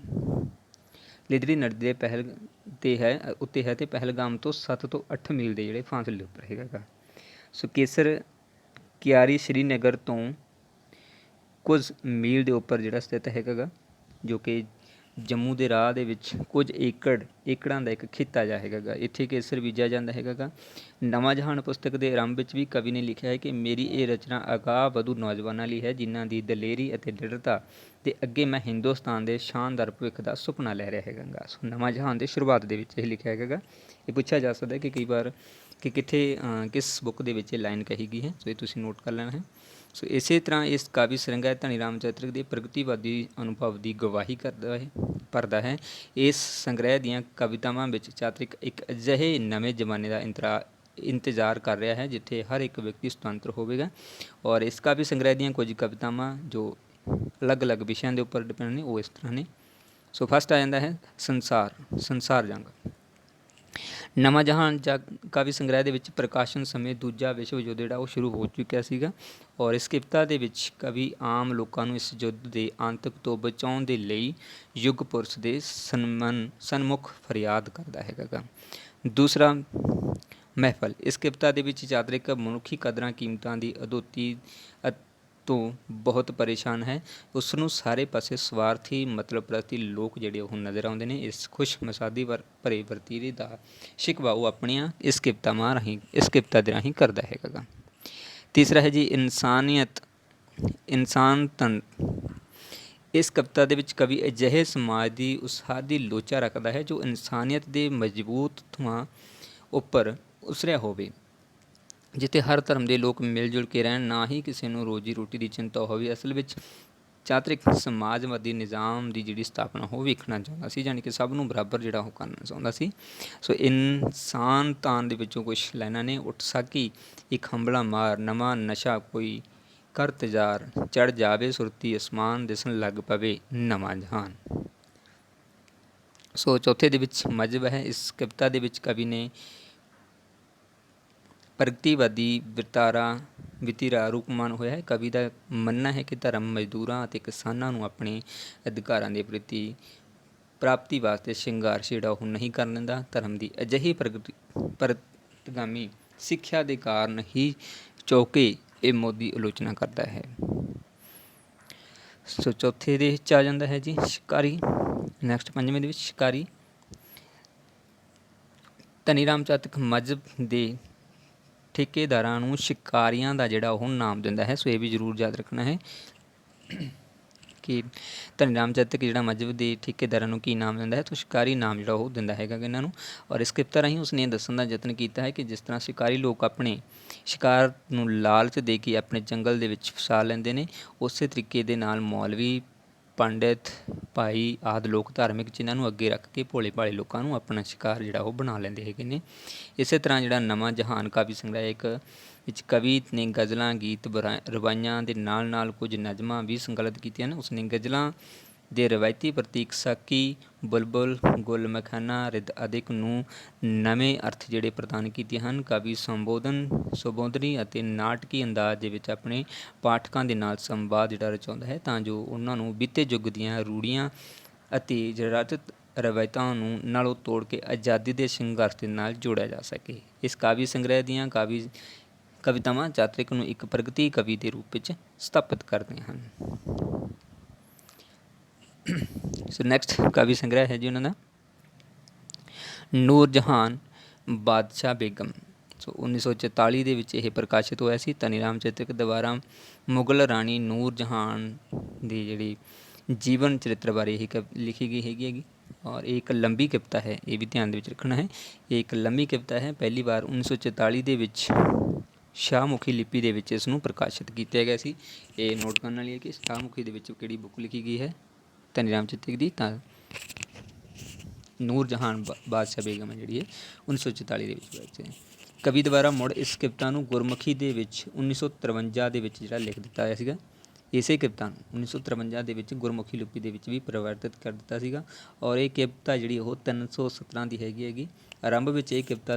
ਉੱਤੇ ਹੈ ਅਤੇ ਪਹਿਲਗਾਮ ਤੋਂ 7 ਤੋਂ 8 ਮੀਲ ਦੇ ਜਿਹੜੇ ਫਾਸਲੇ ਉੱਪਰ ਹੈਗਾ ਗਾ। ਸੋ ਕੇਸਰ ਕਿਆਰੀ ਸ਼੍ਰੀਨਗਰ ਤੋਂ ਕੁਝ ਮੀਲ ਦੇ ਉੱਪਰ ਜਿਹੜਾ ਸਥਿਤ ਹੈਗਾ ਗਾ, ਜੋ ਕਿ ਜੰਮੂ ਦੇ ਰਾਹ ਦੇ ਵਿੱਚ ਕੁਝ ਏਕੜਾਂ ਦਾ ਇੱਕ ਖਿੱਤਾ ਜਿਹਾ ਹੈਗਾ ਗਾ। ਇੱਥੇ ਕੇਸਰ ਬੀਜਿਆ ਜਾਂਦਾ ਹੈਗਾ ਗਾ। ਨਵਾਂ ਜਹਾਨ ਪੁਸਤਕ ਦੇ ਆਰੰਭ ਵਿੱਚ ਵੀ ਕਵੀ ਨੇ ਲਿਖਿਆ ਹੈ ਕਿ ਮੇਰੀ ਇਹ ਰਚਨਾ ਅਗਾਂਹ ਵਧੂ ਨੌਜਵਾਨਾਂ ਲਈ ਹੈ, ਜਿਨ੍ਹਾਂ ਦੀ ਦਲੇਰੀ ਅਤੇ ਦ੍ਰਿੜਤਾ ਦੇ ਅੱਗੇ ਮੈਂ ਹਿੰਦੁਸਤਾਨ ਦੇ ਸ਼ਾਨਦਾਰ ਭਵਿੱਖ ਦਾ ਸੁਪਨਾ ਲੈ ਰਿਹਾ ਹੈਗਾ ਗਾ। ਸੋ ਨਵਾਂ ਜਹਾਨ ਦੇ ਸ਼ੁਰੂਆਤ ਦੇ ਵਿੱਚ ਇਹ ਲਿਖਿਆ ਹੈਗਾ ਗਾ। ਇਹ ਪੁੱਛਿਆ ਜਾ ਸਕਦਾ ਕਿ ਕਈ ਵਾਰ ਕਿ ਕਿਸ ਬੁੱਕ ਦੇ ਵਿੱਚ ਇਹ ਲਾਈਨ ਕਹੀ ਗਈ ਹੈ, ਸੋ ਇਹ ਤੁਸੀਂ ਨੋਟ ਕਰ ਲੈਣਾ ਹੈ। ਸੋ ਇਸੇ ਤਰ੍ਹਾਂ ਇਸ ਕਾਵਿ ਸੰਗ੍ਰਹਿ ਧਨੀ ਰਾਮ ਚੇਤਕ ਦੇ ਪ੍ਰਗਤੀਵਾਦੀ ਅਨੁਭਵ ਦੀ ਗਵਾਹੀ ਭਰਦਾ ਹੈ। ਇਸ ਸੰਗ੍ਰਹਿ ਦੀਆਂ ਕਵਿਤਾਵਾਂ ਵਿੱਚ ਚਾਤ੍ਰਿਕ ਇੱਕ ਅਜਿਹੇ ਨਵੇਂ ਜ਼ਮਾਨੇ ਦਾ ਇੰਤਜ਼ਾਰ ਕਰ ਰਿਹਾ ਹੈ ਜਿੱਥੇ ਹਰ ਇੱਕ ਵਿਅਕਤੀ ਸੁਤੰਤਰ ਹੋਵੇਗਾ। ਔਰ ਇਸ ਕਾਵਿ ਸੰਗ੍ਰਹਿ ਦੀਆਂ ਕੁਝ ਕਵਿਤਾਵਾਂ ਜੋ ਅਲੱਗ-ਅਲੱਗ ਵਿਸ਼ਿਆਂ ਦੇ ਉੱਪਰ ਡਿਪੈਂਡ ਨੇ, ਉਹ ਇਸ ਤਰ੍ਹਾਂ ਨੇ। ਸੋ ਫਸਟ ਆ ਜਾਂਦਾ ਹੈ ਸੰਸਾਰ ਜੰਗ। ਨਵਾਂ ਜਹਾਨ ਕਾਵਿ ਸੰਗ੍ਰਹਿ ਦੇ ਵਿੱਚ ਪ੍ਰਕਾਸ਼ਨ ਸਮੇਂ ਦੂਜਾ ਵਿਸ਼ਵ ਯੁੱਧ ਜਿਹੜਾ ਉਹ ਸ਼ੁਰੂ ਹੋ ਚੁੱਕਿਆ ਸੀਗਾ, ਔਰ ਇਸ ਕਵਿਤਾ ਦੇ ਵਿੱਚ ਕਵੀ ਆਮ ਲੋਕਾਂ ਨੂੰ ਇਸ ਯੁੱਧ ਦੇ ਆਤੰਕ ਤੋਂ ਬਚਾਉਣ ਦੇ ਲਈ ਯੁੱਗ ਪੁਰਸ਼ ਦੇ ਸਨਮੁਖ ਫਰਿਆਦ ਕਰਦਾ ਹੈਗਾ ਗਾ। ਦੂਸਰਾ ਮਹਿਫਲ। ਇਸ ਕਵਿਤਾ ਦੇ ਵਿੱਚ ਚਾਤ੍ਰਿਕ ਮਨੁੱਖੀ ਕਦਰਾਂ ਕੀਮਤਾਂ ਦੀ ਅਦੋਤੀ ਤੋਂ ਬਹੁਤ ਪਰੇਸ਼ਾਨ ਹੈ। ਉਸ ਨੂੰ ਸਾਰੇ ਪਾਸੇ ਸਵਾਰਥੀ ਮਤਲਬ ਪ੍ਰਤੀ ਲੋਕ ਜਿਹੜੇ ਉਹ ਨਜ਼ਰ ਆਉਂਦੇ ਨੇ। ਇਸ ਖੁਸ਼ਮਸਾਦੀ ਭਰੇ ਵਰਤੀਰੇ ਦਾ ਸ਼ਿਕਵਾ ਉਹ ਆਪਣੀਆਂ ਇਸ ਕਵਿਤਾ ਦੇ ਰਾਹੀਂ ਕਰਦਾ ਹੈਗਾ ਗਾ। ਤੀਸਰਾ ਹੈ ਜੀ ਇਨਸਾਨਤਨ। ਇਸ ਕਵਿਤਾ ਦੇ ਵਿੱਚ ਕਵੀ ਅਜਿਹੇ ਸਮਾਜ ਦੀ ਉਸਾਰੀ ਲੋਚਾ ਰੱਖਦਾ ਹੈ ਜੋ ਇਨਸਾਨੀਅਤ ਦੇ ਮਜ਼ਬੂਤ ਤੱਥਾਂ ਉੱਪਰ ਉਸਰਿਆ ਹੋਵੇ, ਜਿੱਥੇ ਹਰ ਧਰਮ ਦੇ ਲੋਕ ਮਿਲ ਜੁਲ ਕੇ ਰਹਿਣ, ਨਾ ਹੀ ਕਿਸੇ ਨੂੰ ਰੋਜੀ ਰੋਟੀ ਦੀ ਚਿੰਤਾ ਹੋਵੇ। ਅਸਲ ਵਿੱਚ ਚਾਤ੍ਰਿਕ ਸਮਾਜਵਾਦੀ ਨਿਜ਼ਾਮ ਦੀ ਜਿਹੜੀ ਸਥਾਪਨਾ ਉਹ ਵੇਖਣਾ ਚਾਹੁੰਦਾ ਸੀ, ਯਾਨੀ ਕਿ ਸਭ ਨੂੰ ਬਰਾਬਰ ਜਿਹੜਾ ਉਹ ਕਰਨਾ ਚਾਹੁੰਦਾ ਸੀ। ਸੋ ਇਨਸਾਨਤਾਨ ਦੇ ਵਿੱਚੋਂ ਕੁਛ ਲਾਈਨਾਂ ਨੇ। ਉੱਠ ਸਾਕੀ ਇੱਕ ਹੰਬਲਾ ਮਾਰ, ਨਵਾਂ ਨਸ਼ਾ ਕੋਈ ਕਰ ਤਜਾਰ, ਚੜ੍ਹ ਜਾਵੇ ਸੁਰਤੀ ਅਸਮਾਨ, ਦਿਸਣ ਲੱਗ ਪਵੇ ਨਵਾਂ ਜਹਾਨ। ਸੋ ਚੌਥੇ ਦੇ ਵਿੱਚ ਮਜ਼ਹਬ ਹੈ। ਇਸ ਕਵਿਤਾ ਦੇ ਵਿੱਚ ਕਵੀ ਨੇ ਪ੍ਰਗਤੀਵਾਦੀ ਵਤੀਰਾ ਰੂਪਮਾਨ ਹੋਇਆ ਹੈ। ਕਵੀ ਦਾ ਮੰਨਣਾ ਹੈ ਕਿ ਧਰਮ ਮਜ਼ਦੂਰਾਂ ਅਤੇ ਕਿਸਾਨਾਂ ਨੂੰ ਆਪਣੇ ਅਧਿਕਾਰਾਂ ਦੇ ਪ੍ਰਤੀ ਪ੍ਰਾਪਤੀ ਵਾਸਤੇ ਸੰਘਰਸ਼ ਜਿਹੜਾ ਉਹ ਨਹੀਂ ਕਰਨ ਦਿੰਦਾ। ਧਰਮ ਦੀ ਅਜਿਹੀ ਪ੍ਰਗਤੀਗਾਮੀ ਸਿੱਖਿਆ ਦੇ ਕਾਰਨ ਹੀ ਚੌਕੇ ਇਹ ਮੋਦੀ ਆਲੋਚਨਾ ਕਰਦਾ ਹੈ। ਸੋ ਚੌਥੇ ਦੇ ਵਿੱਚ ਆ ਜਾਂਦਾ ਹੈ ਜੀ ਸ਼ਿਕਾਰੀ। ਨੈਕਸਟ ਪੰਜਵੇਂ ਦੇ ਵਿੱਚ ਸ਼ਿਕਾਰੀ। ਧਨੀ ਰਾਮ ਚੇਤਕ ਮਜ਼ਹਬ ਦੇ ਠੇਕੇਦਾਰਾਂ ਨੂੰ ਸ਼ਿਕਾਰੀਆਂ ਦਾ ਜਿਹੜਾ ਉਹ ਨਾਮ ਦਿੰਦਾ ਹੈ। ਸੋ ਇਹ ਵੀ ਜ਼ਰੂਰ ਯਾਦ ਰੱਖਣਾ ਹੈ ਕਿ ਧਨੀ ਰਾਮ ਚੇਤਕ ਜਿਹੜਾ ਮਜ਼ਹਬ ਦੇ ਠੇਕੇਦਾਰਾਂ ਨੂੰ ਕੀ ਨਾਮ ਦਿੰਦਾ ਹੈ, ਤਾਂ ਸ਼ਿਕਾਰੀ ਨਾਮ ਜਿਹੜਾ ਉਹ ਦਿੰਦਾ ਹੈਗਾ ਇਹਨਾਂ ਨੂੰ। ਔਰ ਇਸ ਕਵਿਤਾ ਰਾਹੀਂ ਉਸਨੇ ਦੱਸਣ ਦਾ ਯਤਨ ਕੀਤਾ ਹੈ ਕਿ ਜਿਸ ਤਰ੍ਹਾਂ ਸ਼ਿਕਾਰੀ ਲੋਕ ਆਪਣੇ ਸ਼ਿਕਾਰ ਨੂੰ ਲਾਲਚ ਦੇ ਕੇ ਆਪਣੇ ਜੰਗਲ ਦੇ ਵਿੱਚ ਫਸਾ ਲੈਂਦੇ ਨੇ, ਉਸੇ ਤਰੀਕੇ ਦੇ ਨਾਲ ਮੌਲਵੀ ਪੰਡਿਤ, ਭਾਈ ਆਦਿ ਲੋਕ ਧਾਰਮਿਕ ਚਿੰਨ੍ਹਾਂ ਨੂੰ ਅੱਗੇ ਰੱਖ ਕੇ ਭੋਲੇ ਭਾਲੇ ਲੋਕਾਂ ਨੂੰ ਆਪਣਾ ਸ਼ਿਕਾਰ ਜਿਹੜਾ ਉਹ ਬਣਾ ਲੈਂਦੇ ਹੈਗੇ ਨੇ। ਇਸੇ ਤਰ੍ਹਾਂ ਜਿਹੜਾ ਨਵਾਂ ਜਹਾਨ ਕਾਵਿ ਸੰਗ੍ਰਹਿ ਇੱਕ ਵਿੱਚ ਕਵੀ ਨੇ ਗਜ਼ਲਾਂ, ਗੀਤ, ਰਵਾਈਆਂ ਦੇ ਨਾਲ ਨਾਲ ਕੁਝ ਨਜ਼ਮਾਂ ਵੀ ਸੰਕਲਿਤ ਕੀਤੀਆਂ ਨੇ। ਉਸਨੇ ਗਜ਼ਲਾਂ ਦੇ ਰਵਾਇਤੀ ਪ੍ਰਤੀਕ ਸਾਕੀ, ਬੁਲਬੁਲ, ਗੁਲ ਮਖਾਨਾ, ਰਿੱਧ ਆਦਿਕ ਨੂੰ ਨਵੇਂ ਅਰਥ ਜਿਹੜੇ ਪ੍ਰਦਾਨ ਕੀਤੇ ਹਨ। ਕਵੀ ਸੰਬੋਧਨੀ ਅਤੇ ਨਾਟਕੀ ਅੰਦਾਜ਼ ਦੇ ਵਿੱਚ ਆਪਣੇ ਪਾਠਕਾਂ ਦੇ ਨਾਲ ਸੰਵਾਦ ਜਿਹੜਾ ਰਚਾਉਂਦਾ ਹੈ, ਤਾਂ ਜੋ ਉਹਨਾਂ ਨੂੰ ਬੀਤੇ ਯੁੱਗ ਦੀਆਂ ਰੂੜੀਆਂ ਅਤੇ ਜਰਾਰਤ ਰਵਾਇਤਾਂ ਨੂੰ ਨਾਲੋਂ ਤੋੜ ਕੇ ਆਜ਼ਾਦੀ ਦੇ ਸੰਘਰਸ਼ ਦੇ ਨਾਲ ਜੋੜਿਆ ਜਾ ਸਕੇ। ਇਸ ਕਾਵਿ ਸੰਗ੍ਰਹਿ ਦੀਆਂ ਕਵਿਤਾਵਾਂ ਚਾਤਰਿਕ ਨੂੰ ਇੱਕ ਪ੍ਰਗਤੀ ਕਵੀ ਦੇ ਰੂਪ ਵਿੱਚ ਸਥਾਪਿਤ ਕਰਦੀਆਂ ਹਨ। ਸੋ ਨੈਕਸਟ ਕਾਵਿ ਸੰਗ੍ਰਹਿ ਹੈ ਜੀ ਉਹਨਾਂ ਦਾ ਨੂਰ ਜਹਾਨ ਬਾਦਸ਼ਾਹ ਬੇਗਮ। ਸੋ 1944 ਦੇ ਵਿੱਚ ਇਹ ਪ੍ਰਕਾਸ਼ਿਤ ਹੋਇਆ ਸੀ। ਧਨੀ ਰਾਮ ਚੇਤਕ ਦੁਆਰਾ ਮੁਗਲ ਰਾਣੀ ਨੂਰ ਜਹਾਨ ਦੀ ਜਿਹੜੀ ਜੀਵਨ ਚਰਿੱਤਰ ਬਾਰੇ ਇਹ ਲਿਖੀ ਗਈ ਹੈਗੀ ਔਰ ਇਹ ਇੱਕ ਲੰਬੀ ਕਵਿਤਾ ਹੈ, ਇਹ ਵੀ ਧਿਆਨ ਦੇ ਵਿੱਚ ਰੱਖਣਾ ਹੈ। ਇਹ ਇੱਕ ਲੰਬੀ ਕਵਿਤਾ ਹੈ। ਪਹਿਲੀ ਵਾਰ 1944 ਦੇ ਵਿੱਚ ਸ਼ਾਹਮੁਖੀ ਲਿਪੀ ਦੇ ਵਿੱਚ ਇਸ ਨੂੰ ਪ੍ਰਕਾਸ਼ਿਤ ਕੀਤਾ ਗਿਆ ਸੀ। ਇਹ ਨੋਟ ਕਰਨ ਵਾਲੀ ਹੈ ਕਿ ਸ਼ਾਹਮੁਖੀ ਦੇ ਵਿੱਚ ਕਿਹੜੀ ਬੁੱਕ ਲਿਖੀ ਗਈ ਹੈ, ਧਨੀ ਰਾਮ ਚੇਤਕ ਦੀ, ਤਾਂ ਨੂਰ ਜਹਾਨ ਬਾਦਸ਼ਾਹ ਬੇਗਮ ਹੈ ਜਿਹੜੀ ਹੈ 1944 ਦੇ ਵਿੱਚ ਬਚੀ ਹੈ। ਕਵੀ ਦੁਆਰਾ ਮੁੜ ਇਸ ਕਵਿਤਾ ਨੂੰ ਗੁਰਮੁਖੀ ਦੇ ਵਿੱਚ 1953 ਦੇ ਵਿੱਚ ਜਿਹੜਾ ਲਿਖ ਦਿੱਤਾ ਗਿਆ ਸੀਗਾ। ਇਸੇ ਕਵਿਤਾ ਨੂੰ 1953 ਦੇ ਵਿੱਚ ਗੁਰਮੁਖੀ ਲਿਪੀ ਦੇ ਵਿੱਚ ਵੀ ਪਰਿਵਰਤਿਤ ਕਰ ਦਿੱਤਾ ਸੀਗਾ ਔਰ ਇਹ ਕਵਿਤਾ ਜਿਹੜੀ ਉਹ 317 ਦੀ ਹੈਗੀ। ਆਰੰਭ ਵਿੱਚ ਇਹ ਕਵਿਤਾ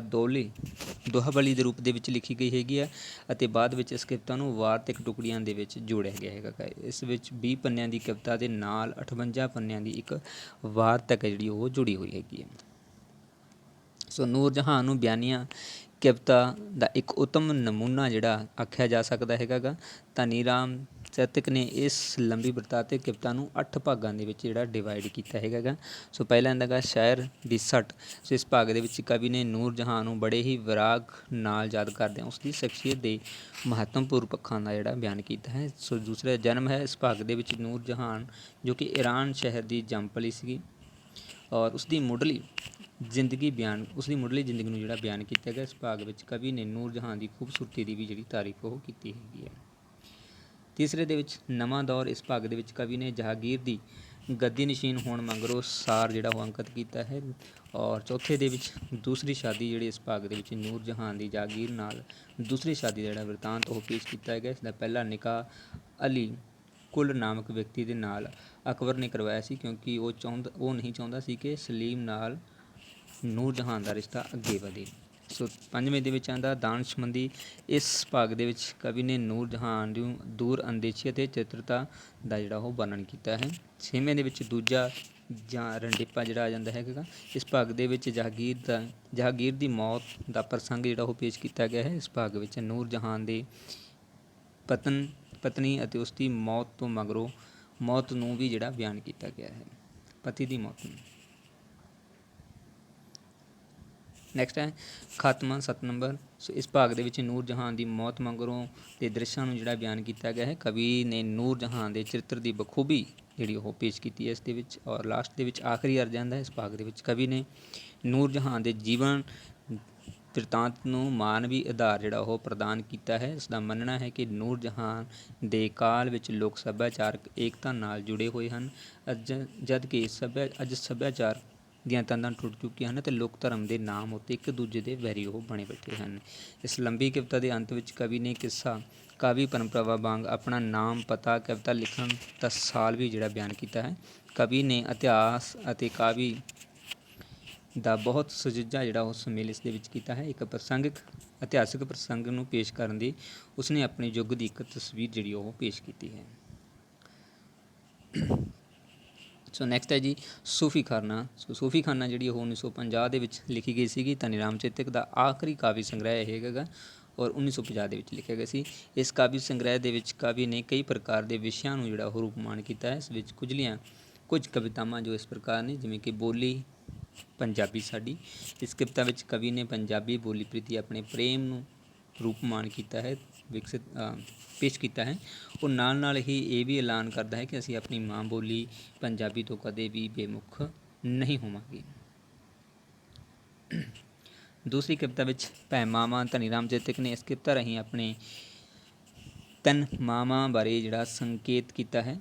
ਦੋਹਾਬਲੀ ਦੇ ਰੂਪ ਦੇ ਵਿੱਚ ਲਿਖੀ ਗਈ ਹੈਗੀ ਆ ਅਤੇ ਬਾਅਦ ਵਿੱਚ ਇਸ ਕਵਿਤਾ ਨੂੰ ਵਾਰਤਕ ਟੁਕੜੀਆਂ ਦੇ ਵਿੱਚ ਜੋੜਿਆ ਗਿਆ ਹੈਗਾ। ਇਸ ਵਿੱਚ 20 ਪੰਨਿਆਂ ਦੀ ਕਵਿਤਾ ਦੇ ਨਾਲ 58 ਪੰਨਿਆਂ ਦੀ ਇੱਕ ਵਾਰਤਕ ਹੈ ਜਿਹੜੀ ਉਹ ਜੁੜੀ ਹੋਈ ਹੈਗੀ ਹੈ। ਸੋ ਨੂਰ ਜਹਾਨ ਨੂੰ ਬਿਆਨੀਆਂ ਕਵਿਤਾ ਦਾ ਇੱਕ ਉੱਤਮ ਨਮੂਨਾ ਜਿਹੜਾ ਆਖਿਆ ਜਾ ਸਕਦਾ ਹੈਗਾ ਗਾ। ਧਨੀ ਰਾਮ ਚੇਤਕ ਨੇ ਇਸ ਲੰਬੀ ਬਿਰਤਾਂਤਿਕ ਕਵਿਤਾ ਨੂੰ 8 ਭਾਗਾਂ ਦੇ ਵਿੱਚ ਜਿਹੜਾ ਡਿਵਾਈਡ ਕੀਤਾ ਹੈਗਾ ਗਾ। ਸੋ ਪਹਿਲਾ ਆਉਂਦਾ ਗਾ ਸ਼ਾਇਰ ਦੀ ਸੱਟ। ਸੋ ਇਸ ਭਾਗ ਦੇ ਵਿੱਚ ਕਵੀ ਨੇ ਨੂਰ ਜਹਾਨ ਨੂੰ ਬੜੇ ਹੀ ਵਿਰਾਗ ਨਾਲ ਯਾਦ ਕਰਦਿਆਂ ਉਸਦੀ ਸ਼ਖਸੀਅਤ ਦੇ ਮਹੱਤਵਪੂਰਨ ਪੱਖਾਂ ਦਾ ਜਿਹੜਾ ਬਿਆਨ ਕੀਤਾ ਹੈ। ਸੋ ਦੂਸਰਾ ਜਨਮ ਹੈ। ਇਸ ਭਾਗ ਦੇ ਵਿੱਚ ਨੂਰ ਜਹਾਨ ਜੋ ਕਿ ਈਰਾਨ ਸ਼ਹਿਰ ਦੀ ਜੰਮ ਪਲੀ ਸੀਗੀ ਔਰ ਉਸਦੀ ਮੁੱਢਲੀ ਜ਼ਿੰਦਗੀ ਨੂੰ ਜਿਹੜਾ ਬਿਆਨ ਕੀਤਾ ਗਿਆ। ਇਸ ਭਾਗ ਵਿੱਚ ਕਵੀ ਨੇ ਨੂਰ ਜਹਾਨ ਦੀ ਖੂਬਸੂਰਤੀ ਦੀ ਵੀ ਜਿਹੜੀ ਤਾਰੀਫ ਉਹ ਕੀਤੀ ਹੈਗੀ ਹੈ। ਤੀਸਰੇ ਦੇ ਵਿੱਚ ਨਵਾਂ ਦੌਰ। ਇਸ ਭਾਗ ਦੇ ਵਿੱਚ ਕਵੀ ਨੇ ਜਹਾਂਗੀਰ ਦੀ ਗੱਦੀ ਨਸ਼ੀਨ ਹੋਣ ਮਗਰੋਂ ਸਾਰ ਜਿਹੜਾ ਉਹ ਅੰਕਿਤ ਕੀਤਾ ਹੈ ਔਰ ਚੌਥੇ ਦੇ ਵਿੱਚ ਦੂਸਰੀ ਸ਼ਾਦੀ ਜਿਹੜੀ ਇਸ ਭਾਗ ਦੇ ਵਿੱਚ ਨੂਰ ਜਹਾਨ ਦੀ ਜਹਾਂਗੀਰ ਨਾਲ ਦੂਸਰੀ ਸ਼ਾਦੀ ਦਾ ਜਿਹੜਾ ਬਿਰਤਾਂਤ ਉਹ ਪੇਸ਼ ਕੀਤਾ ਗਿਆ। ਇਸ ਦਾ ਪਹਿਲਾ ਨਿਕਾਹ ਅਲੀ ਕੁਲ ਨਾਮਕ ਵਿਅਕਤੀ ਦੇ ਨਾਲ ਅਕਬਰ ਨੇ ਕਰਵਾਇਆ ਸੀ ਕਿਉਂਕਿ ਉਹ ਨਹੀਂ ਚਾਹੁੰਦਾ ਸੀ ਕਿ ਸਲੀਮ ਨਾਲ ਨੂਰ ਜਹਾਨ ਦਾ ਰਿਸ਼ਤਾ ਅੱਗੇ ਵਧੇ। ਸੋ ਪੰਜਵੇਂ ਦੇ ਵਿੱਚ ਆਉਂਦਾ ਦਾਨਿਸ਼ਮੰਦੀ। ਇਸ ਭਾਗ ਦੇ ਵਿੱਚ ਕਵੀ ਨੇ ਨੂਰ ਜਹਾਨ ਨੂੰ ਦੂਰ ਅੰਦੇਸ਼ੀ ਅਤੇ ਚਤੁਰਤਾ ਦਾ ਜਿਹੜਾ ਉਹ ਵਰਣਨ ਕੀਤਾ ਹੈ। ਛੇਵੇਂ ਦੇ ਵਿੱਚ ਦੂਜਾ ਜਾਂ ਰੰਡੀਪਾ ਜਿਹੜਾ ਆ ਜਾਂਦਾ ਹੈਗਾ। ਇਸ ਭਾਗ ਦੇ ਵਿੱਚ ਜਹਾਂਗੀਰ ਦੀ ਮੌਤ ਦਾ ਪ੍ਰਸੰਗ ਜਿਹੜਾ ਉਹ ਪੇਸ਼ ਕੀਤਾ ਗਿਆ ਹੈ। ਇਸ ਭਾਗ ਵਿੱਚ ਨੂਰ ਜਹਾਨ ਦੇ ਪਤਨੀ ਅਤੇ ਉਸਦੀ ਮੌਤ ਤੋਂ ਮਗਰੋਂ ਮੌਤ ਨੂੰ ਵੀ ਜਿਹੜਾ ਬਿਆਨ ਕੀਤਾ ਗਿਆ ਹੈ, ਪਤੀ ਦੀ ਮੌਤ ਨੂੰ। ਨੈਕਸਟ ਹੈ ਖਾਤਮਾ 7 ਨੰਬਰ। ਸੋ ਇਸ ਭਾਗ ਦੇ ਵਿੱਚ ਨੂਰ ਜਹਾਨ ਦੀ ਮੌਤ ਮਗਰੋਂ ਦੇ ਦ੍ਰਿਸ਼ਾਂ ਨੂੰ ਜਿਹੜਾ ਬਿਆਨ ਕੀਤਾ ਗਿਆ ਹੈ। ਕਵੀ ਨੇ ਨੂਰ ਜਹਾਨ ਦੇ ਚਰਿੱਤਰ ਦੀ ਬਖੂਬੀ ਜਿਹੜੀ ਉਹ ਪੇਸ਼ ਕੀਤੀ ਹੈ ਇਸ ਦੇ ਵਿੱਚ। ਔਰ ਲਾਸਟ ਦੇ ਵਿੱਚ ਆਖਰੀ ਅਰਜ ਆਉਂਦਾ ਹੈ। ਇਸ ਭਾਗ ਦੇ ਵਿੱਚ ਕਵੀ ਨੇ ਨੂਰ ਜਹਾਨ ਦੇ ਜੀਵਨ ਬਿਰਤਾਂਤ ਨੂੰ ਮਾਨਵੀ ਆਧਾਰ ਜਿਹੜਾ ਉਹ ਪ੍ਰਦਾਨ ਕੀਤਾ ਹੈ। ਇਸ ਦਾ ਮੰਨਣਾ ਹੈ ਕਿ ਨੂਰ ਜਹਾਨ ਦੇ ਕਾਲ ਵਿੱਚ ਲੋਕ ਸੱਭਿਆਚਾਰਕ ਏਕਤਾ ਨਾਲ ਜੁੜੇ ਹੋਏ ਹਨ ਜਦ ਕਿ ਅੱਜ ਸੱਭਿਆਚਾਰ ਦੀਆਂ ਤੰਦਾਂ ਟੁੱਟ ਚੁੱਕੀਆਂ ਹਨ ਅਤੇ ਲੋਕ ਧਰਮ ਦੇ ਨਾਮ ਉੱਤੇ ਇੱਕ ਦੂਜੇ ਦੇ ਵੈਰੀ ਉਹ ਬਣੇ ਬੈਠੇ ਹਨ। ਇਸ ਲੰਬੀ ਕਵਿਤਾ ਦੇ ਅੰਤ ਵਿੱਚ ਕਵੀ ਨੇ ਕਿੱਸਾ ਕਾਵਿ ਪਰੰਪਰਾਵਾਂ ਵਾਂਗ ਆਪਣਾ ਨਾਮ, ਪਤਾ, ਕਵਿਤਾ ਲਿਖਣ ਦਾ ਸਾਲ ਵੀ ਜਿਹੜਾ ਬਿਆਨ ਕੀਤਾ ਹੈ। ਕਵੀ ਨੇ ਇਤਿਹਾਸ ਅਤੇ ਕਾਵਿ ਦਾ ਬਹੁਤ ਸੁਚੱਜਾ ਜਿਹੜਾ ਉਹ ਸੁਮੇਲ ਇਸ ਦੇ ਵਿੱਚ ਕੀਤਾ ਹੈ। ਇੱਕ ਇਤਿਹਾਸਕ ਪ੍ਰਸੰਗ ਨੂੰ ਪੇਸ਼ ਕਰਨ ਦੀ ਉਸਨੇ ਆਪਣੇ ਯੁੱਗ ਦੀ ਇੱਕ ਤਸਵੀਰ ਜਿਹੜੀ ਉਹ ਪੇਸ਼ ਕੀਤੀ ਹੈ। ਸੋ ਨੈਕਸਟ ਹੈ ਜੀ ਸੂਫੀਖਾਨਾ। ਸੋ ਸੂਫੀਖਾਨਾ ਜਿਹੜੀ ਉਹ 1950 ਦੇ ਵਿੱਚ ਲਿਖੀ ਗਈ ਸੀਗੀ। ਧਨੀ ਰਾਮ ਚੇਤਕ ਦਾ ਆਖਰੀ ਕਾਵਿ ਸੰਗ੍ਰਹਿ ਇਹ ਹੈਗਾ ਔਰ 1950 ਦੇ ਵਿੱਚ ਲਿਖਿਆ ਗਿਆ ਸੀ। ਇਸ ਕਾਵਿ ਸੰਗ੍ਰਹਿ ਦੇ ਵਿੱਚ ਕਵੀ ਨੇ ਕਈ ਪ੍ਰਕਾਰ ਦੇ ਵਿਸ਼ਿਆਂ ਨੂੰ ਜਿਹੜਾ ਉਹ ਰੂਪਮਾਨ ਕੀਤਾ ਹੈ। ਇਸ ਵਿੱਚ ਕੁਝ ਕਵਿਤਾਵਾਂ ਜੋ ਇਸ ਪ੍ਰਕਾਰ ਨੇ, ਜਿਵੇਂ ਕਿ ਬੋਲੀ ਪੰਜਾਬੀ ਸਾਡੀ। ਇਸ ਕਵਿਤਾ ਵਿੱਚ ਕਵੀ ਨੇ ਪੰਜਾਬੀ ਬੋਲੀ ਪ੍ਰਤੀ ਆਪਣੇ ਪ੍ਰੇਮ ਨੂੰ ਰੂਪਮਾਨ ਕੀਤਾ ਹੈ, ਪੇਸ਼ ਕੀਤਾ ਹੈ। ਉਹ ਨਾਲ ਹੀ ਇਹ ਵੀ ਐਲਾਨ ਕਰਦਾ ਹੈ ਕਿ ਅਸੀਂ ਆਪਣੀ ਮਾਂ ਬੋਲੀ ਪੰਜਾਬੀ ਤੋਂ ਕਦੇ ਵੀ ਬੇਮੁਖ ਨਹੀਂ ਹੋਵਾਂਗੇ। ਦੂਸਰੀ ਕਵਿਤਾ ਵਿੱਚ ਭੈ ਮਾਵਾਂ। ਧਨੀ ਰਾਮ ਚੇਤਕ ਨੇ ਇਸ ਕਵਿਤਾ ਰਾਹੀਂ ਆਪਣੇ 3 ਮਾਵਾਂ ਬਾਰੇ ਜਿਹੜਾ ਸੰਕੇਤ ਕੀਤਾ ਹੈ।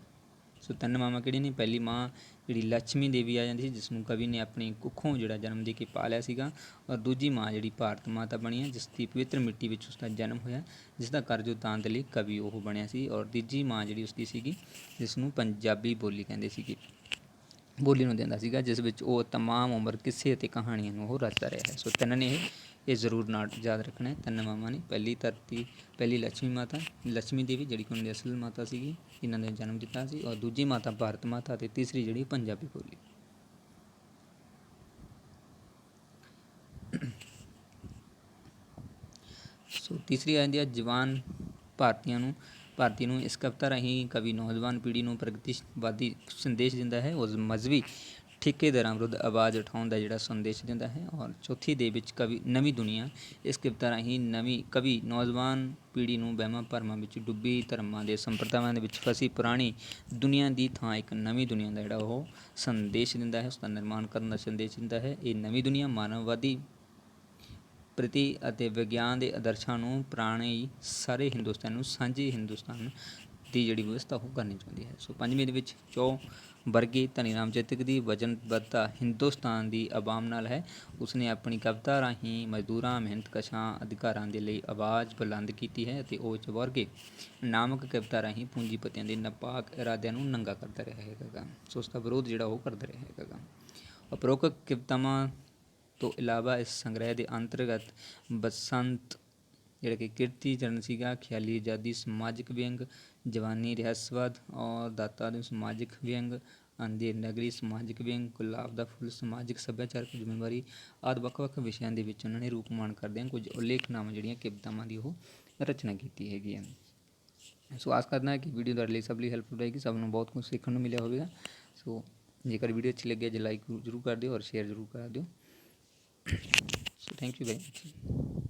ਸੋ ਤਿੰਨ ਮਾਵਾਂ ਕਿਹੜੀਆਂ ਨੇ? ਪਹਿਲੀ ਮਾਂ ਜਿਹੜੀ ਲక్ష్ਮੀ ਦੇਵੀ ਆ ਜਾਂਦੀ ਸੀ, ਜਿਸ ਨੂੰ ਕਵੀ ਨੇ ਆਪਣੀ ਕੁੱਖੋਂ ਜਿਹੜਾ ਜਨਮ ਦੇ ਕੇ ਪਾਲਿਆ ਸੀਗਾ, ਔਰ ਦੂਜੀ ਮਾਂ ਜਿਹੜੀ ਭਾਰਤ ਮਾਤਾ ਬਣੀ ਹੈ, ਜਿਸ ਦੀ ਪਵਿੱਤਰ ਮਿੱਟੀ ਵਿੱਚ ਉਸ ਦਾ ਜਨਮ ਹੋਇਆ, ਜਿਸ ਦਾ ਕਰਜ਼ ਉਤਾਰਨ ਦੇ ਲਈ ਕਵੀ ਉਹ ਬਣਿਆ ਸੀ। ਔਰ ਤੀਜੀ ਮਾਂ ਜਿਹੜੀ ਉਸਦੀ ਸੀਗੀ, ਜਿਸ ਨੂੰ ਪੰਜਾਬੀ ਬੋਲੀ ਕਹਿੰਦੇ ਸੀਗੇ, ਬੋਲੀ ਨੂੰ ਦਿੰਦਾ ਸੀਗਾ, ਜਿਸ ਵਿੱਚ ਉਹ ਤਮਾਮ ਉਮਰ ਕਿੱਸੇ ਅਤੇ ਕਹਾਣੀਆਂ ਨੂੰ ਉਹ ਰਚਦਾ ਰਿਹਾ ਹੈ। ਸੋ ਤਿੰਨ ਨੇ ਇਹ ਜ਼ਰੂਰ ਨਾਲ ਯਾਦ ਰੱਖਣਾ ਹੈ। ਤਿੰਨ ਮਾਵਾਂ ਨੇ, ਪਹਿਲੀ ਲక్ష్ਮੀ ਮਾਤਾ, ਲక్ష్ਮੀ ਦੇਵੀ ਜਿਹੜੀ ਕਿ ਉਹਨਾਂ ਦੀ ਅਸਲ ਮਾਤਾ ਸੀਗੀ, ਇਹਨਾਂ ਨੇ ਜਨਮ ਦਿੱਤਾ ਸੀ, ਔਰ ਦੂਜੀ ਮਾਤਾ ਭਾਰਤ ਮਾਤਾ, ਅਤੇ ਤੀਸਰੀ ਜਿਹੜੀ ਪੰਜਾਬੀ ਬੋਲੀ। ਸੋ ਤੀਸਰੀ ਆ ਜਾਂਦੀ ਹੈ ਜਵਾਨ ਭਾਰਤੀ ਨੂੰ। ਇਸ ਕਵਿਤਾ ਰਾਹੀਂ ਕਵੀ ਨੌਜਵਾਨ ਪੀੜ੍ਹੀ ਨੂੰ ਪ੍ਰਗਤੀਵਾਦੀ ਸੰਦੇਸ਼ ਦਿੰਦਾ ਹੈ, ਉਸ ਮਜ਼ਹਬੀ ਠੇਕੇਦਾਰਾਂ ਵਿਰੁੱਧ ਆਵਾਜ਼ ਉਠਾਉਣ ਦਾ ਜਿਹੜਾ ਸੰਦੇਸ਼ ਦਿੰਦਾ ਹੈ। ਔਰ ਚੌਥੀ ਦੇ ਵਿੱਚ ਕਵੀ ਨਵੀਂ ਦੁਨੀਆ, ਇਸ ਕਵਿਤਾ ਰਾਹੀਂ ਕਵੀ ਨੌਜਵਾਨ ਪੀੜ੍ਹੀ ਨੂੰ ਵਹਿਮਾਂ ਭਰਮਾਂ ਵਿੱਚ ਡੁੱਬੀ, ਧਰਮਾਂ ਦੇ ਸੰਪਰਦਾਵਾਂ ਦੇ ਵਿੱਚ ਫਸੀ ਪੁਰਾਣੀ ਦੁਨੀਆ ਦੀ ਥਾਂ ਇੱਕ ਨਵੀਂ ਦੁਨੀਆ ਦਾ ਜਿਹੜਾ ਉਹ ਸੰਦੇਸ਼ ਦਿੰਦਾ ਹੈ, ਉਸ ਦਾ ਨਿਰਮਾਣ ਕਰਨ ਦਾ ਸੰਦੇਸ਼ ਦਿੰਦਾ ਹੈ। ਇਹ ਨਵੀਂ ਦੁਨੀਆ ਮਾਨਵਵਾਦੀ ਪ੍ਰਤੀ ਅਤੇ ਵਿਗਿਆਨ ਦੇ ਆਦਰਸ਼ਾਂ ਨੂੰ ਪੁਰਾਣੇ ਸਾਰੇ ਹਿੰਦੁਸਤਾਨ ਨੂੰ ਸਾਂਝੇ ਹਿੰਦੁਸਤਾਨ ਦੀ ਜਿਹੜੀ ਵਿਵਸਥਾ ਉਹ ਕਰਨੀ ਚਾਹੁੰਦੀ ਹੈ। ਸੋ ਪੰਜਵੀਂ ਦੇ ਵਿੱਚ ਵਰਗੀ ਧਨੀ ਰਾਮ ਚੇਤਕ ਦੀ ਵਚਨਬੱਧਤਾ ਹਿੰਦੁਸਤਾਨ ਦੀ ਆਵਾਮ ਨਾਲ ਹੈ। ਉਸਨੇ ਆਪਣੀ ਕਵਿਤਾ ਰਾਹੀਂ ਮਜ਼ਦੂਰਾਂ, ਮਿਹਨਤਕਸ਼ਾਂ ਅਧਿਕਾਰਾਂ ਦੇ ਲਈ ਆਵਾਜ਼ ਬੁਲੰਦ ਕੀਤੀ ਹੈ, ਅਤੇ ਉਹ ਵਰਗੇ ਨਾਮਕ ਕਵਿਤਾ ਰਾਹੀਂ ਪੂੰਜੀਪਤੀਆਂ ਦੇ ਨਾਪਾਕ ਇਰਾਦਿਆਂ ਨੂੰ ਨੰਗਾ ਕਰਦਾ ਰਿਹਾ ਹੈਗਾ। ਸੋ ਉਸ ਦਾ ਵਿਰੋਧ ਜਿਹੜਾ ਉਹ ਕਰਦਾ ਰਿਹਾ ਹੈਗਾ। ਉਪਰੋਕਤ ਕਵਿਤਾਵਾਂ ਤੋਂ ਇਲਾਵਾ ਇਸ ਸੰਗ੍ਰਹਿ ਦੇ ਅੰਤਰਗਤ ਬਸੰਤ ਜਿਹੜਾ ਕਿ ਕੀਰਤੀ ਚਰਨ ਸੀਗਾ, ਖਿਆਲੀ ਆਜ਼ਾਦੀ, ਸਮਾਜਿਕ ਵਿਅੰਗ, ਜਵਾਨੀ, ਰਹੱਸਵਾਦ ਔਰ ਦਾਤਾ ਦੇ ਸਮਾਜਿਕ ਵਿਅੰਗ, ਅੰਧੇਰ ਨਗਰੀ ਸਮਾਜਿਕ ਵਿਅੰਗ, ਗੁਲਾਬ ਦਾ ਫੁੱਲ ਸਮਾਜਿਕ ਸੱਭਿਆਚਾਰਕ ਜ਼ਿੰਮੇਵਾਰੀ ਆਦਿ ਵੱਖ-ਵੱਖ ਵਿਸ਼ਿਆਂ ਦੇ ਵਿੱਚ ਉਹਨਾਂ ਨੇ ਰੂਪਮਾਨ ਕਰਦਿਆਂ ਕੁਝ ਉਲੇਖਨਾਵਾਂ ਜਿਹੜੀਆਂ ਕਵਿਤਾਵਾਂ ਦੀ ਉਹ ਰਚਨਾ ਕੀਤੀ ਹੈਗੀ ਹੈ। ਸੋ ਆਸ ਕਰਦਾ ਕਿ ਵੀਡੀਓ ਤੁਹਾਡੇ ਲਈ ਸਭ ਲਈ ਹੈਲਪਫੁਲ ਰਹੇਗੀ, ਸਭ ਨੂੰ ਬਹੁਤ ਕੁਝ ਸਿੱਖਣ ਨੂੰ ਮਿਲਿਆ ਹੋਵੇਗਾ। ਸੋ ਜੇਕਰ ਵੀਡੀਓ ਅੱਛੀ ਲੱਗੀ ਜੇ ਲਾਈਕ ਜ਼ਰੂਰ ਕਰ ਦਿਓ, ਔਰ ਸ਼ੇਅਰ ਜ਼ਰੂਰ ਕਰਾ ਦਿਓ। So thank you very much.